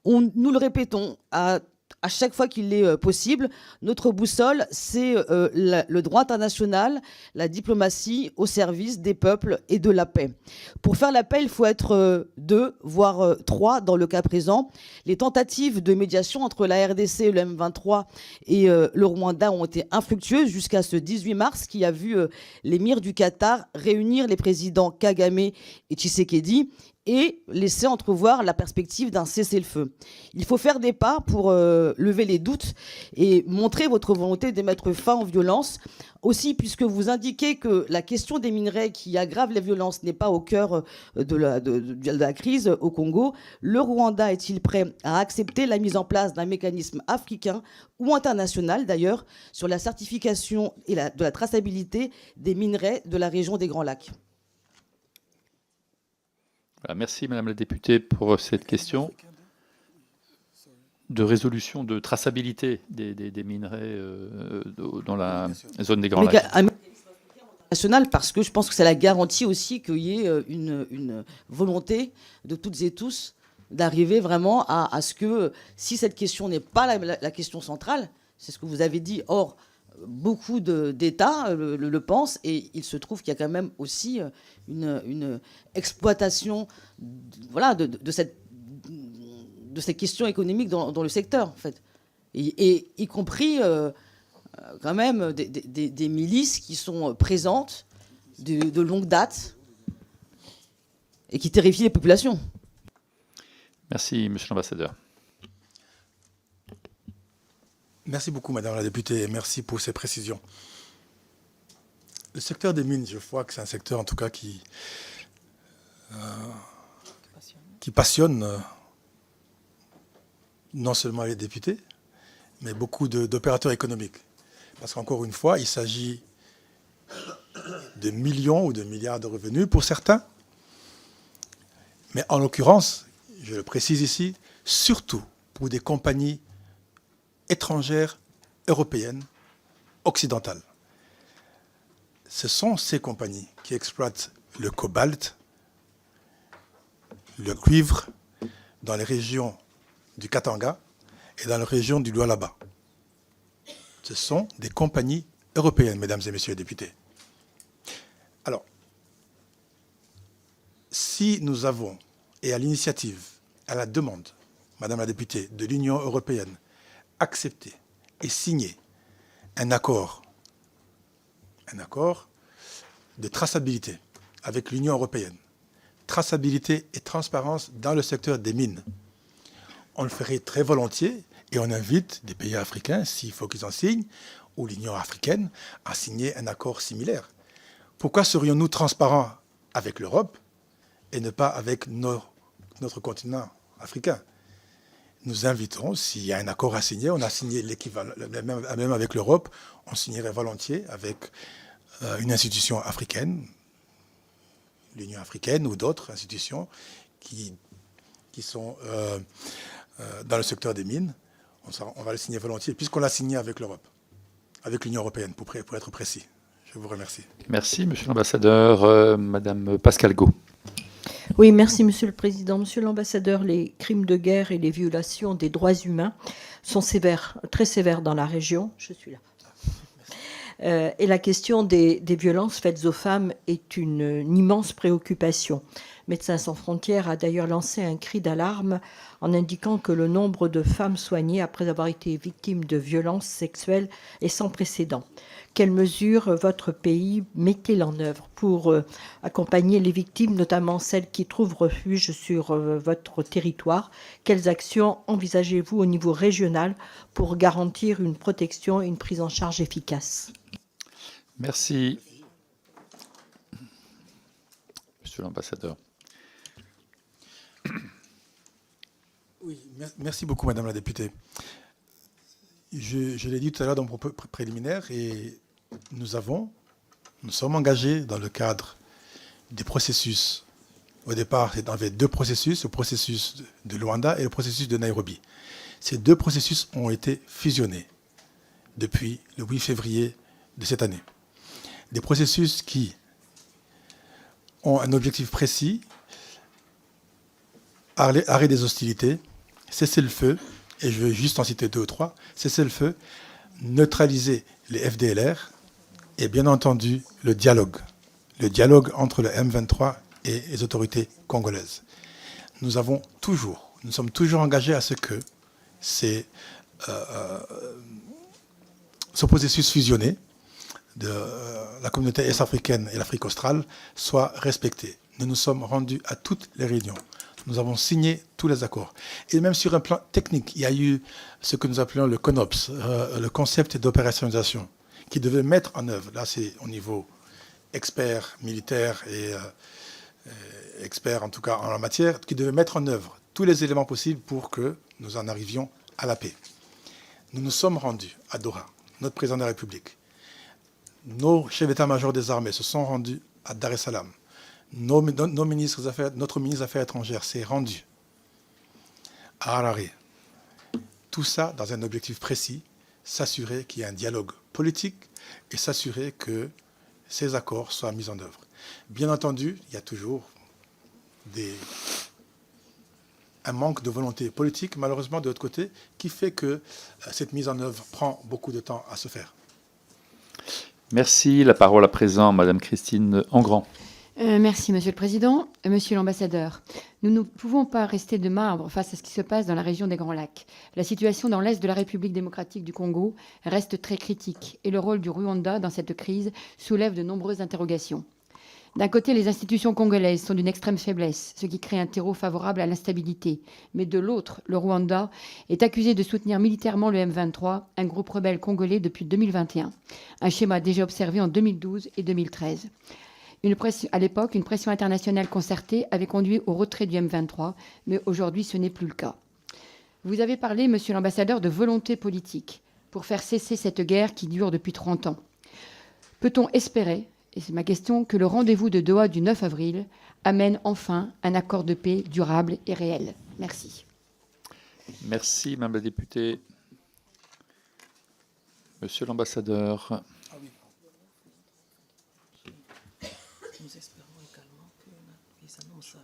Nous le répétons à chaque fois qu'il est possible, notre boussole, c'est le droit international, la diplomatie au service des peuples et de la paix. Pour faire la paix, il faut être 2, voire 3 dans le cas présent. Les tentatives de médiation entre la RDC, le M23 et le Rwanda ont été infructueuses jusqu'à ce 18 mars qui a vu l'émir du Qatar réunir les présidents Kagame et Tshisekedi et laisser entrevoir la perspective d'un cessez-le-feu. Il faut faire des pas pour lever les doutes et montrer votre volonté de mettre fin aux violences. Aussi, puisque vous indiquez que la question des minerais qui aggravent les violences n'est pas au cœur de la crise au Congo, le Rwanda est-il prêt à accepter la mise en place d'un mécanisme africain ou international d'ailleurs sur la certification et de la traçabilité des minerais de la région des Grands Lacs ? Voilà, merci Madame la députée pour cette question de résolution de traçabilité des minerais dans la zone des Grands Lacs. National, parce que je pense que c'est la garantie aussi qu'il y ait une volonté de toutes et tous d'arriver vraiment à ce que, si cette question n'est pas la question centrale, c'est ce que vous avez dit, or, beaucoup d'États le pensent, et il se trouve qu'il y a quand même aussi une exploitation de cette question économique dans le secteur, en fait. Et y compris quand même des milices qui sont présentes de longue date et qui terrifient les populations. Merci, monsieur l'ambassadeur. Merci beaucoup, madame la députée, et merci pour ces précisions. Le secteur des mines, je vois que c'est un secteur, en tout cas, qui passionne non seulement les députés, mais beaucoup d'opérateurs économiques. Parce qu'encore une fois, il s'agit de millions ou de milliards de revenus pour certains. Mais en l'occurrence, je le précise ici, surtout pour des compagnies étrangères, européennes, occidentales. Ce sont ces compagnies qui exploitent le cobalt, le cuivre dans les régions du Katanga et dans la région du Lualaba. Ce sont des compagnies européennes, mesdames et messieurs les députés. Alors, si nous avons, et à l'initiative, à la demande, madame la députée, de l'Union européenne, accepté et signé un accord de traçabilité avec l'Union européenne, traçabilité et transparence dans le secteur des mines. On le ferait très volontiers et on invite des pays africains, s'il faut qu'ils en signent, ou l'Union africaine, à signer un accord similaire Pourquoi serions-nous transparents avec l'Europe et ne pas avec notre continent africain? Nous invitons, s'il y a un accord à signer, on a signé l'équivalent, même avec l'Europe, on signerait volontiers avec une institution africaine, l'Union africaine ou d'autres institutions qui sont dans le secteur des mines. On va le signer volontiers, puisqu'on l'a signé avec l'Europe, avec l'Union européenne, pour être précis. Je vous remercie. Merci, Monsieur l'ambassadeur. Madame Pascale Gaud. Oui, merci, Monsieur le Président. Monsieur l'ambassadeur, les crimes de guerre et les violations des droits humains sont sévères, très sévères dans la région. Je suis là. Et la question des violences faites aux femmes est une immense préoccupation. Médecins sans frontières a d'ailleurs lancé un cri d'alarme en indiquant que le nombre de femmes soignées après avoir été victimes de violences sexuelles est sans précédent. Quelles mesures votre pays met-il en œuvre pour accompagner les victimes, notamment celles qui trouvent refuge sur votre territoire? Quelles actions envisagez-vous au niveau régional pour garantir une protection et une prise en charge efficace? Merci. Monsieur l'ambassadeur. Oui, merci beaucoup, Madame la députée. Je l'ai dit tout à l'heure dans mon propos préliminaire, et nous sommes engagés dans le cadre des processus. Au départ, il y avait deux processus, le processus de Luanda et le processus de Nairobi. Ces deux processus ont été fusionnés depuis le 8 février de cette année. Des processus qui ont un objectif précis, arrêt des hostilités, cesser le feu, et je vais juste en citer 2 ou 3, cesser le feu, neutraliser les FDLR, et bien entendu le dialogue entre le M23 et les autorités congolaises. Nous sommes toujours engagés à ce que ce processus fusionné de la communauté est-africaine et l'Afrique australe soit respecté. Nous nous sommes rendus à toutes les réunions. Nous avons signé tous les accords. Et même sur un plan technique, il y a eu ce que nous appelons le CONOPS, le concept d'opérationnalisation, qui devait mettre en œuvre, là c'est au niveau expert militaire et expert en tout cas en la matière, qui devait mettre en œuvre tous les éléments possibles pour que nous en arrivions à la paix. Nous nous sommes rendus à Doha, notre président de la République. Nos chefs d'état-major des armées se sont rendus à Dar es Salaam. Notre ministre des Affaires étrangères s'est rendu à Harare. Tout ça dans un objectif précis, s'assurer qu'il y ait un dialogue politique et s'assurer que ces accords soient mis en œuvre. Bien entendu, il y a toujours un manque de volonté politique, malheureusement, de l'autre côté, qui fait que cette mise en œuvre prend beaucoup de temps à se faire. Merci. La parole à présent, Madame Christine Engrand. Merci, Monsieur le Président. Monsieur l'ambassadeur, nous ne pouvons pas rester de marbre face à ce qui se passe dans la région des Grands Lacs. La situation dans l'est de la République démocratique du Congo reste très critique et le rôle du Rwanda dans cette crise soulève de nombreuses interrogations. D'un côté, les institutions congolaises sont d'une extrême faiblesse, ce qui crée un terreau favorable à l'instabilité. Mais de l'autre, le Rwanda est accusé de soutenir militairement le M23, un groupe rebelle congolais depuis 2021. Un schéma déjà observé en 2012 et 2013. À l'époque, une pression internationale concertée avait conduit au retrait du M23, mais aujourd'hui, ce n'est plus le cas. Vous avez parlé, Monsieur l'ambassadeur, de volonté politique pour faire cesser cette guerre qui dure depuis 30 ans. Peut-on espérer, et c'est ma question, que le rendez-vous de Doha du 9 avril amène enfin un accord de paix durable et réel? Merci. Merci, Madame la députée. Monsieur l'ambassadeur. Nous espérons également que les annonces...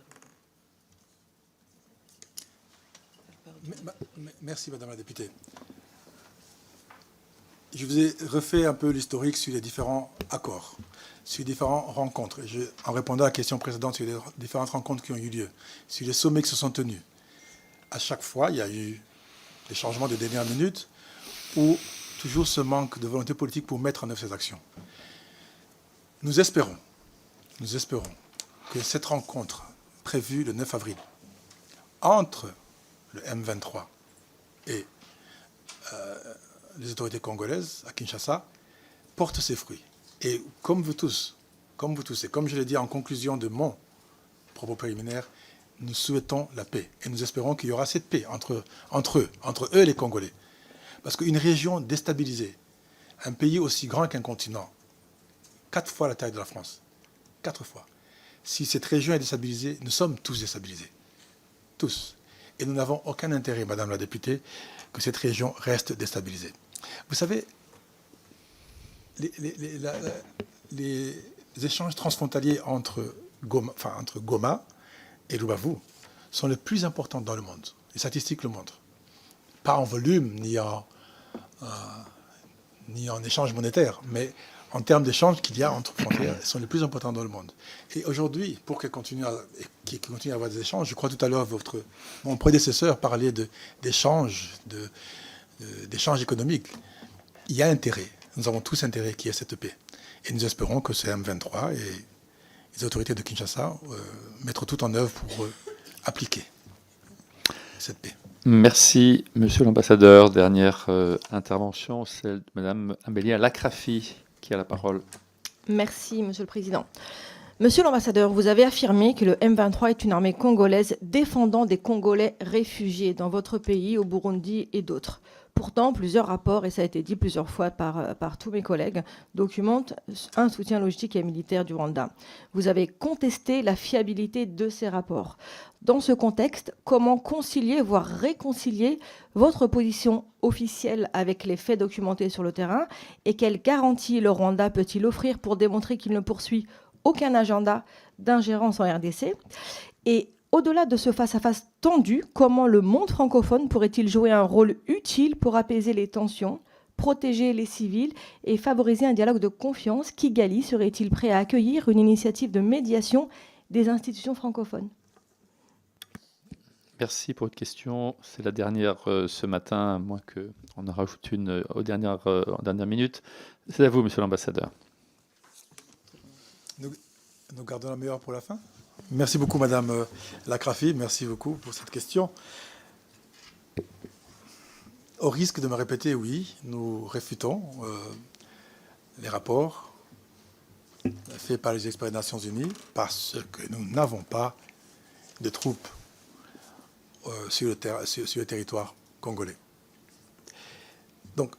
Merci, Madame la députée. Je vous ai refait un peu l'historique sur les différents accords, sur les différentes rencontres. En répondant à la question précédente sur les différentes rencontres qui ont eu lieu, sur les sommets qui se sont tenus, à chaque fois, il y a eu des changements de dernière minute ou toujours ce manque de volonté politique pour mettre en œuvre ces actions. Nous espérons que cette rencontre prévue le 9 avril entre le M23 et les autorités congolaises à Kinshasa porte ses fruits. Et comme vous tous, comme vous tous, et comme je l'ai dit en conclusion de mon propos préliminaire, nous souhaitons la paix. Et nous espérons qu'il y aura cette paix entre eux et les Congolais. Parce qu'une région déstabilisée, un pays aussi grand qu'un continent, 4 fois la taille de la France, 4 fois. Si cette région est déstabilisée, nous sommes tous déstabilisés. Tous. Et nous n'avons aucun intérêt, Madame la députée, que cette région reste déstabilisée. Vous savez, les échanges transfrontaliers entre Goma et Lubavu sont les plus importants dans le monde. Les statistiques le montrent. Pas en volume, ni en échange monétaire, mais en termes d'échanges qu'il y a entre frontières, ils sont les plus importants dans le monde. Et aujourd'hui, pour qu'ils continuent à avoir des échanges, je crois tout à l'heure, mon prédécesseur parlait d'échanges économiques. Il y a intérêt, nous avons tous intérêt qu'il y ait cette paix. Et nous espérons que ce M23 et les autorités de Kinshasa mettront tout en œuvre pour appliquer cette paix. Merci, Monsieur l'ambassadeur. Dernière intervention, celle de Madame Amélia Lacrafi, qui a la parole. Merci, Monsieur le Président. Monsieur l'ambassadeur, vous avez affirmé que le M23 est une armée congolaise défendant des Congolais réfugiés dans votre pays, au Burundi et d'autres. Pourtant, plusieurs rapports, et ça a été dit plusieurs fois par tous mes collègues, documentent un soutien logistique et militaire du Rwanda. Vous avez contesté la fiabilité de ces rapports. Dans ce contexte, comment concilier, voire réconcilier votre position officielle avec les faits documentés sur le terrain, et quelles garanties le Rwanda peut-il offrir pour démontrer qu'il ne poursuit aucun agenda d'ingérence en RDC? Et au-delà de ce face-à-face tendu, comment le monde francophone pourrait-il jouer un rôle utile pour apaiser les tensions, protéger les civils et favoriser un dialogue de confiance? Kigali serait-il prêt à accueillir une initiative de médiation des institutions francophones? Merci pour votre question. C'est la dernière ce matin, à moins qu'on en rajoute une en dernière minute. C'est à vous, Monsieur l'ambassadeur. Nous gardons la meilleure pour la fin. Merci beaucoup, Madame Lacrafi. Merci beaucoup pour cette question. Au risque de me répéter, oui, nous réfutons les rapports faits par les experts des Nations Unies parce que nous n'avons pas de troupes sur le territoire congolais. Donc,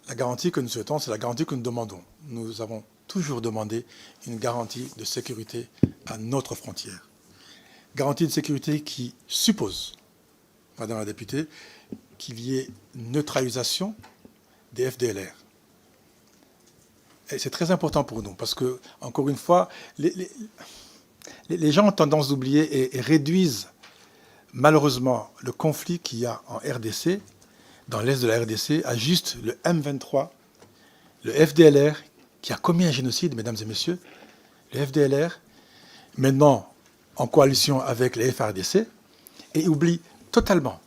la garantie que nous souhaitons, c'est la garantie que nous demandons. Nous avons toujours demandé une garantie de sécurité à notre frontière. Garantie de sécurité qui suppose, Madame la députée, qu'il y ait une neutralisation des FDLR. Et c'est très important pour nous, parce que, encore une fois, les gens ont tendance d'oublier et réduisent malheureusement le conflit qu'il y a en RDC, dans l'est de la RDC, à juste le M23, le FDLR, qui a commis un génocide, mesdames et messieurs, le FDLR, maintenant en coalition avec les FARDC, et oublie totalement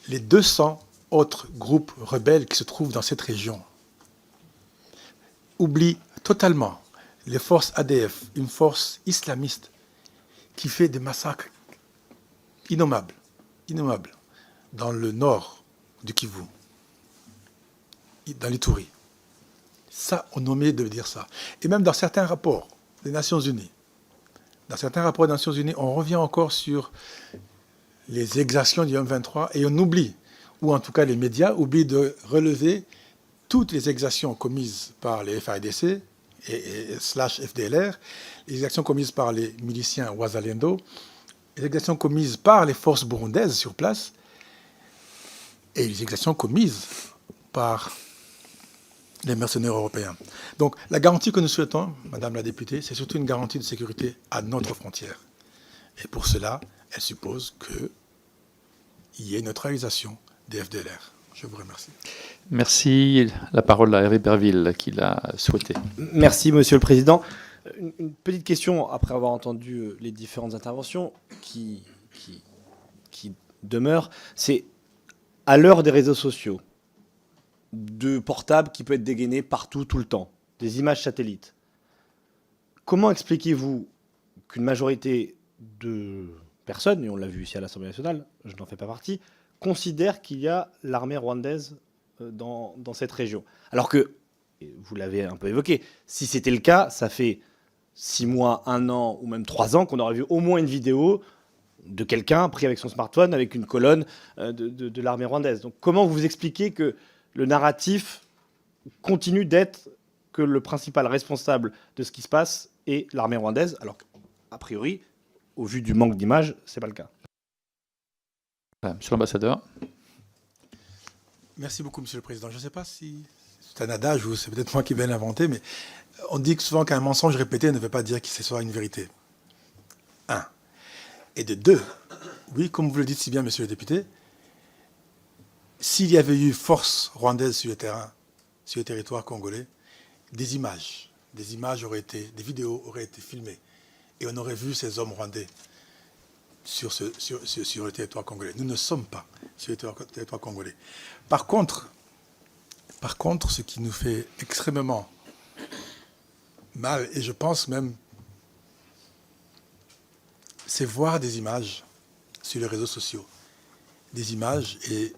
les 200 autres groupes rebelles qui se trouvent dans cette région. Oublie totalement les forces ADF, une force islamiste qui fait des massacres innommables dans le nord du Kivu, dans l'Ituri. Ça, on omet de dire ça. Et même dans certains rapports des Nations Unies, on revient encore sur les exactions du M23 et on oublie, ou en tout cas les médias oublient de relever toutes les exactions commises par les FARDC et /FDLR, les exactions commises par les miliciens Wazalendo, les exactions commises par les forces burundaises sur place et les exactions commises par les mercenaires européens. Donc la garantie que nous souhaitons, Madame la députée, c'est surtout une garantie de sécurité à notre frontière. Et pour cela, elle suppose qu'il y ait une neutralisation des FDLR. Je vous remercie. Merci. La parole à Hervé Berville, qui l'a souhaité. Merci, Monsieur le Président. Une petite question, après avoir entendu les différentes interventions, qui demeure, c'est à l'heure des réseaux sociaux, de portables qui peut être dégainé partout, tout le temps, des images satellites. Comment expliquez-vous qu'une majorité de personnes, et on l'a vu ici à l'Assemblée nationale, je n'en fais pas partie, considère qu'il y a l'armée rwandaise dans cette région? Alors que, Et vous l'avez un peu évoqué. Si c'était le cas, ça fait 6 mois, 1 an ou même 3 ans qu'on aurait vu au moins une vidéo de quelqu'un pris avec son smartphone avec une colonne de l'armée rwandaise. Donc comment vous expliquez que le narratif continue d'être que le principal responsable de ce qui se passe est l'armée rwandaise, alors qu'a priori, au vu du manque d'images, c'est pas le cas? Monsieur l'ambassadeur. Merci beaucoup, Monsieur le Président. Je ne sais pas si c'est un adage ou c'est peut-être moi qui vais l'inventer, mais on dit souvent qu'un mensonge répété ne veut pas dire que ce soit une vérité. 1. Et de 2, oui, comme vous le dites si bien, Monsieur le député, s'il y avait eu force rwandaise sur le terrain, sur le territoire congolais, des images auraient été, des vidéos auraient été filmées, et on aurait vu ces hommes rwandais sur le territoire congolais. Nous ne sommes pas sur le territoire congolais. Par contre, ce qui nous fait extrêmement mal, et je pense même, c'est voir des images sur les réseaux sociaux. Des images, et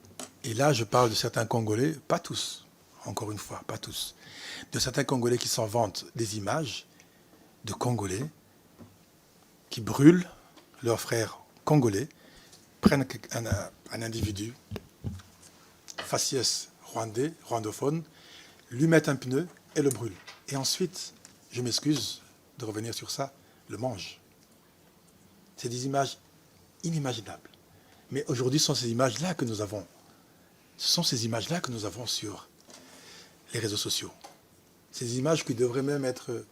là je parle de certains Congolais, pas tous, encore une fois, pas tous, de certains Congolais qui s'en vantent, des images de Congolais qui brûlent leurs frères congolais, prennent un individu, faciès rwandais, rwandophone, lui mettent un pneu et le brûlent. Et ensuite, je m'excuse de revenir sur ça, le mangent. C'est des images inimaginables. Mais aujourd'hui, ce sont ces images-là que nous avons. Ce sont ces images-là que nous avons sur les réseaux sociaux. Ces images qui devraient même être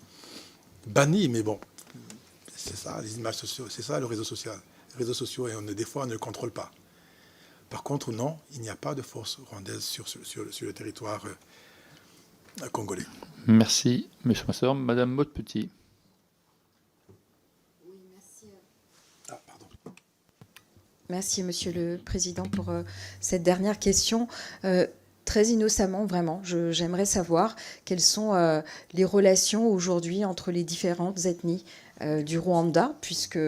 bannies, mais bon, c'est ça, les images sociales, c'est ça le réseau social. Les réseaux sociaux, et des fois, on ne le contrôle pas. Par contre, non, il n'y a pas de force rwandaise sur le territoire congolais. Merci, monsieur l'ambassadeur. Madame Maude-Petit. Merci, Monsieur le Président, pour cette dernière question. Très innocemment, vraiment, j'aimerais savoir quelles sont les relations aujourd'hui entre les différentes ethnies du Rwanda, puisque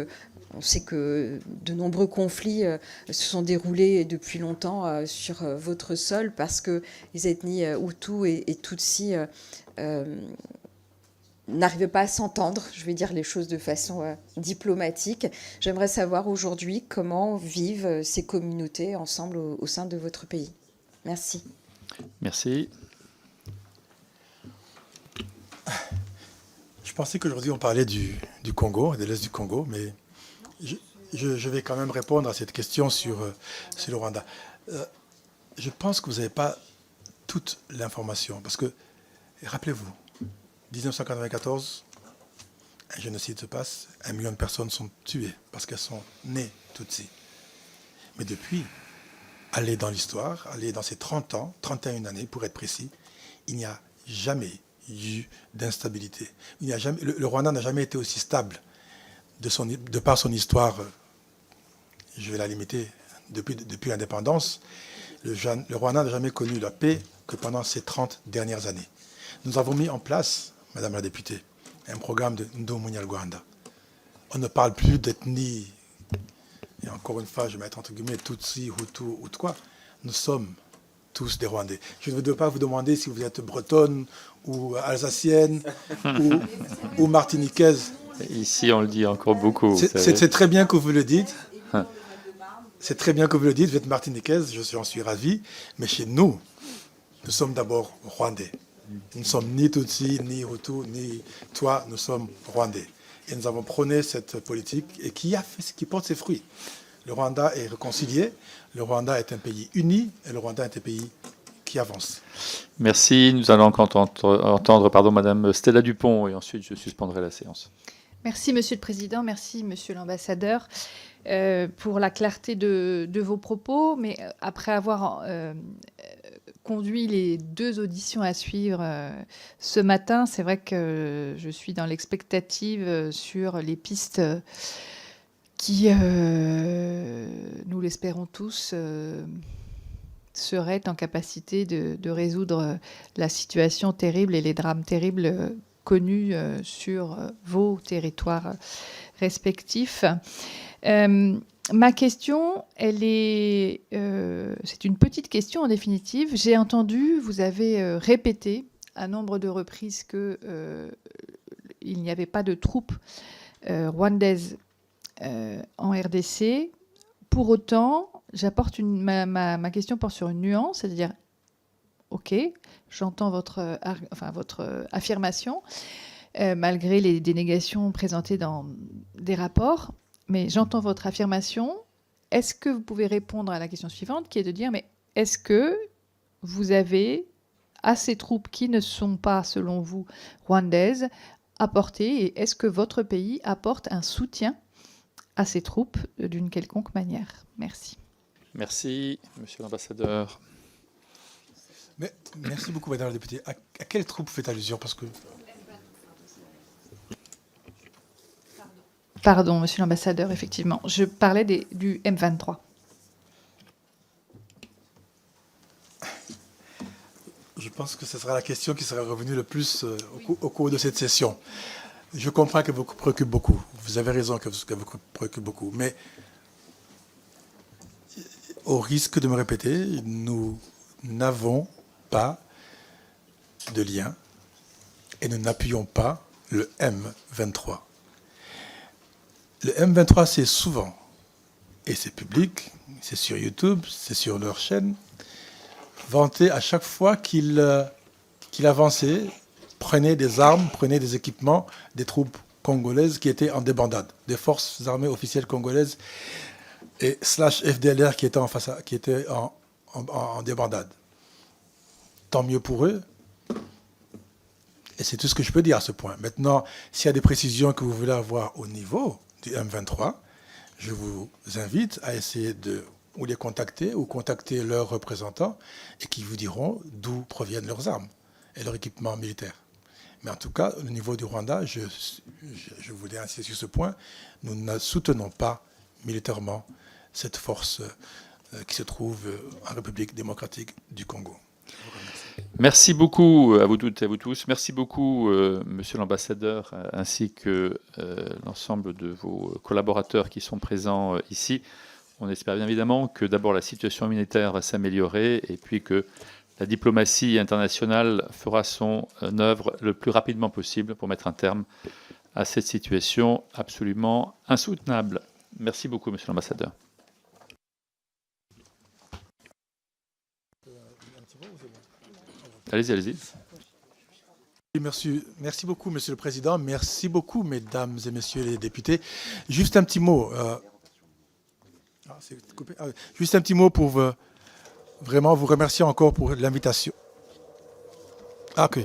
on sait que de nombreux conflits se sont déroulés depuis longtemps sur votre sol, parce que les ethnies Hutus et Tutsis n'arrivaient pas à s'entendre, je vais dire les choses de façon diplomatique. J'aimerais savoir aujourd'hui comment vivent ces communautés ensemble au sein de votre pays. Merci. Merci. Je pensais qu'aujourd'hui on parlait du Congo, de l'Est du Congo, mais je vais quand même répondre à cette question sur le Rwanda. Je pense que vous n'avez pas toute l'information, parce que, rappelez-vous, 1994, un génocide se passe, 1 million de personnes sont tuées parce qu'elles sont nées Tutsi. Mais depuis, aller dans l'histoire, aller dans ces 30 ans, 31 années pour être précis, il n'y a jamais eu d'instabilité. Le Rwanda n'a jamais été aussi stable de par son histoire, je vais la limiter, depuis l'indépendance. Le Rwanda n'a jamais connu la paix que pendant ces 30 dernières années. Nous avons mis en place, Madame la députée, un programme de Ndomunyarwanda. On ne parle plus d'ethnie, et encore une fois, je vais mettre entre guillemets Tutsi, Hutu ou quoi. Nous sommes tous des Rwandais. Je ne veux pas vous demander si vous êtes bretonne ou alsacienne ou martiniquaise. Ici, on le dit encore beaucoup. C'est très bien que vous le dites. C'est très bien que vous le dites. Vous êtes martiniquaise, j'en suis ravi. Mais chez nous, nous sommes d'abord Rwandais. Nous ne sommes ni Tutsi, ni Hutu, ni toi, nous sommes Rwandais. Et nous avons prôné cette politique et qui porte ses fruits. Le Rwanda est réconcilié, le Rwanda est un pays uni et le Rwanda est un pays qui avance. Merci. Nous allons entendre Madame Stella Dupont et ensuite je suspendrai la séance. Merci Monsieur le Président, merci Monsieur l'Ambassadeur pour la clarté de vos propos. Mais après avoir conduit les 2 auditions à suivre ce matin, c'est vrai que je suis dans l'expectative sur les pistes qui, nous l'espérons tous, seraient en capacité de résoudre la situation terrible et les drames terribles connus sur vos territoires respectifs. Ma question, c'est une petite question en définitive. J'ai entendu, vous avez répété à nombre de reprises qu'il n'y avait pas de troupes rwandaises en RDC. Pour autant, ma question porte sur une nuance, c'est-à-dire, ok, j'entends votre affirmation, malgré les dénégations présentées dans des rapports, mais j'entends votre affirmation. Est-ce que vous pouvez répondre à la question suivante, qui est de dire, mais est-ce que vous avez assez de troupes qui ne sont pas, selon vous, rwandaises, apportées, et est-ce que votre pays apporte un soutien à ces troupes d'une quelconque manière? Merci. Merci, Monsieur l'ambassadeur. Merci beaucoup, Madame la députée. À quelle troupe fait allusion? Parce que... Pardon, Monsieur l'ambassadeur, effectivement. Je parlais du M23. Je pense que ce sera la question qui sera revenue le plus au cours de cette session. Je comprends qu'elle vous préoccupe beaucoup. Vous avez raison qu'elle vous préoccupe beaucoup. Mais au risque de me répéter, nous n'avons pas de lien et nous n'appuyons pas le M23. Le M23, c'est souvent, et c'est public, c'est sur YouTube, c'est sur leur chaîne, vanté à chaque fois qu'il avançait, prenait des armes, prenait des équipements des troupes congolaises qui étaient en débandade, des forces armées officielles congolaises et / FDLR qui étaient en débandade. Tant mieux pour eux. Et c'est tout ce que je peux dire à ce point. Maintenant, s'il y a des précisions que vous voulez avoir au niveau du M23, je vous invite à essayer de ou les contacter ou contacter leurs représentants et qui vous diront d'où proviennent leurs armes et leur équipement militaire. Mais en tout cas, au niveau du Rwanda, je voulais insister sur ce point, nous ne soutenons pas militairement cette force qui se trouve en République démocratique du Congo. Merci beaucoup à vous toutes et à vous tous. Merci beaucoup, Monsieur l'ambassadeur, ainsi que l'ensemble de vos collaborateurs qui sont présents ici. On espère bien évidemment que d'abord la situation humanitaire va s'améliorer et puis que la diplomatie internationale fera son œuvre le plus rapidement possible pour mettre un terme à cette situation absolument insoutenable. Merci beaucoup, Monsieur l'ambassadeur. Allez-y, allez-y. Merci beaucoup, Monsieur le Président. Merci beaucoup, Mesdames et Messieurs les députés. Juste un petit mot. Juste un petit mot pour vraiment vous remercier encore pour l'invitation. Ah, ok.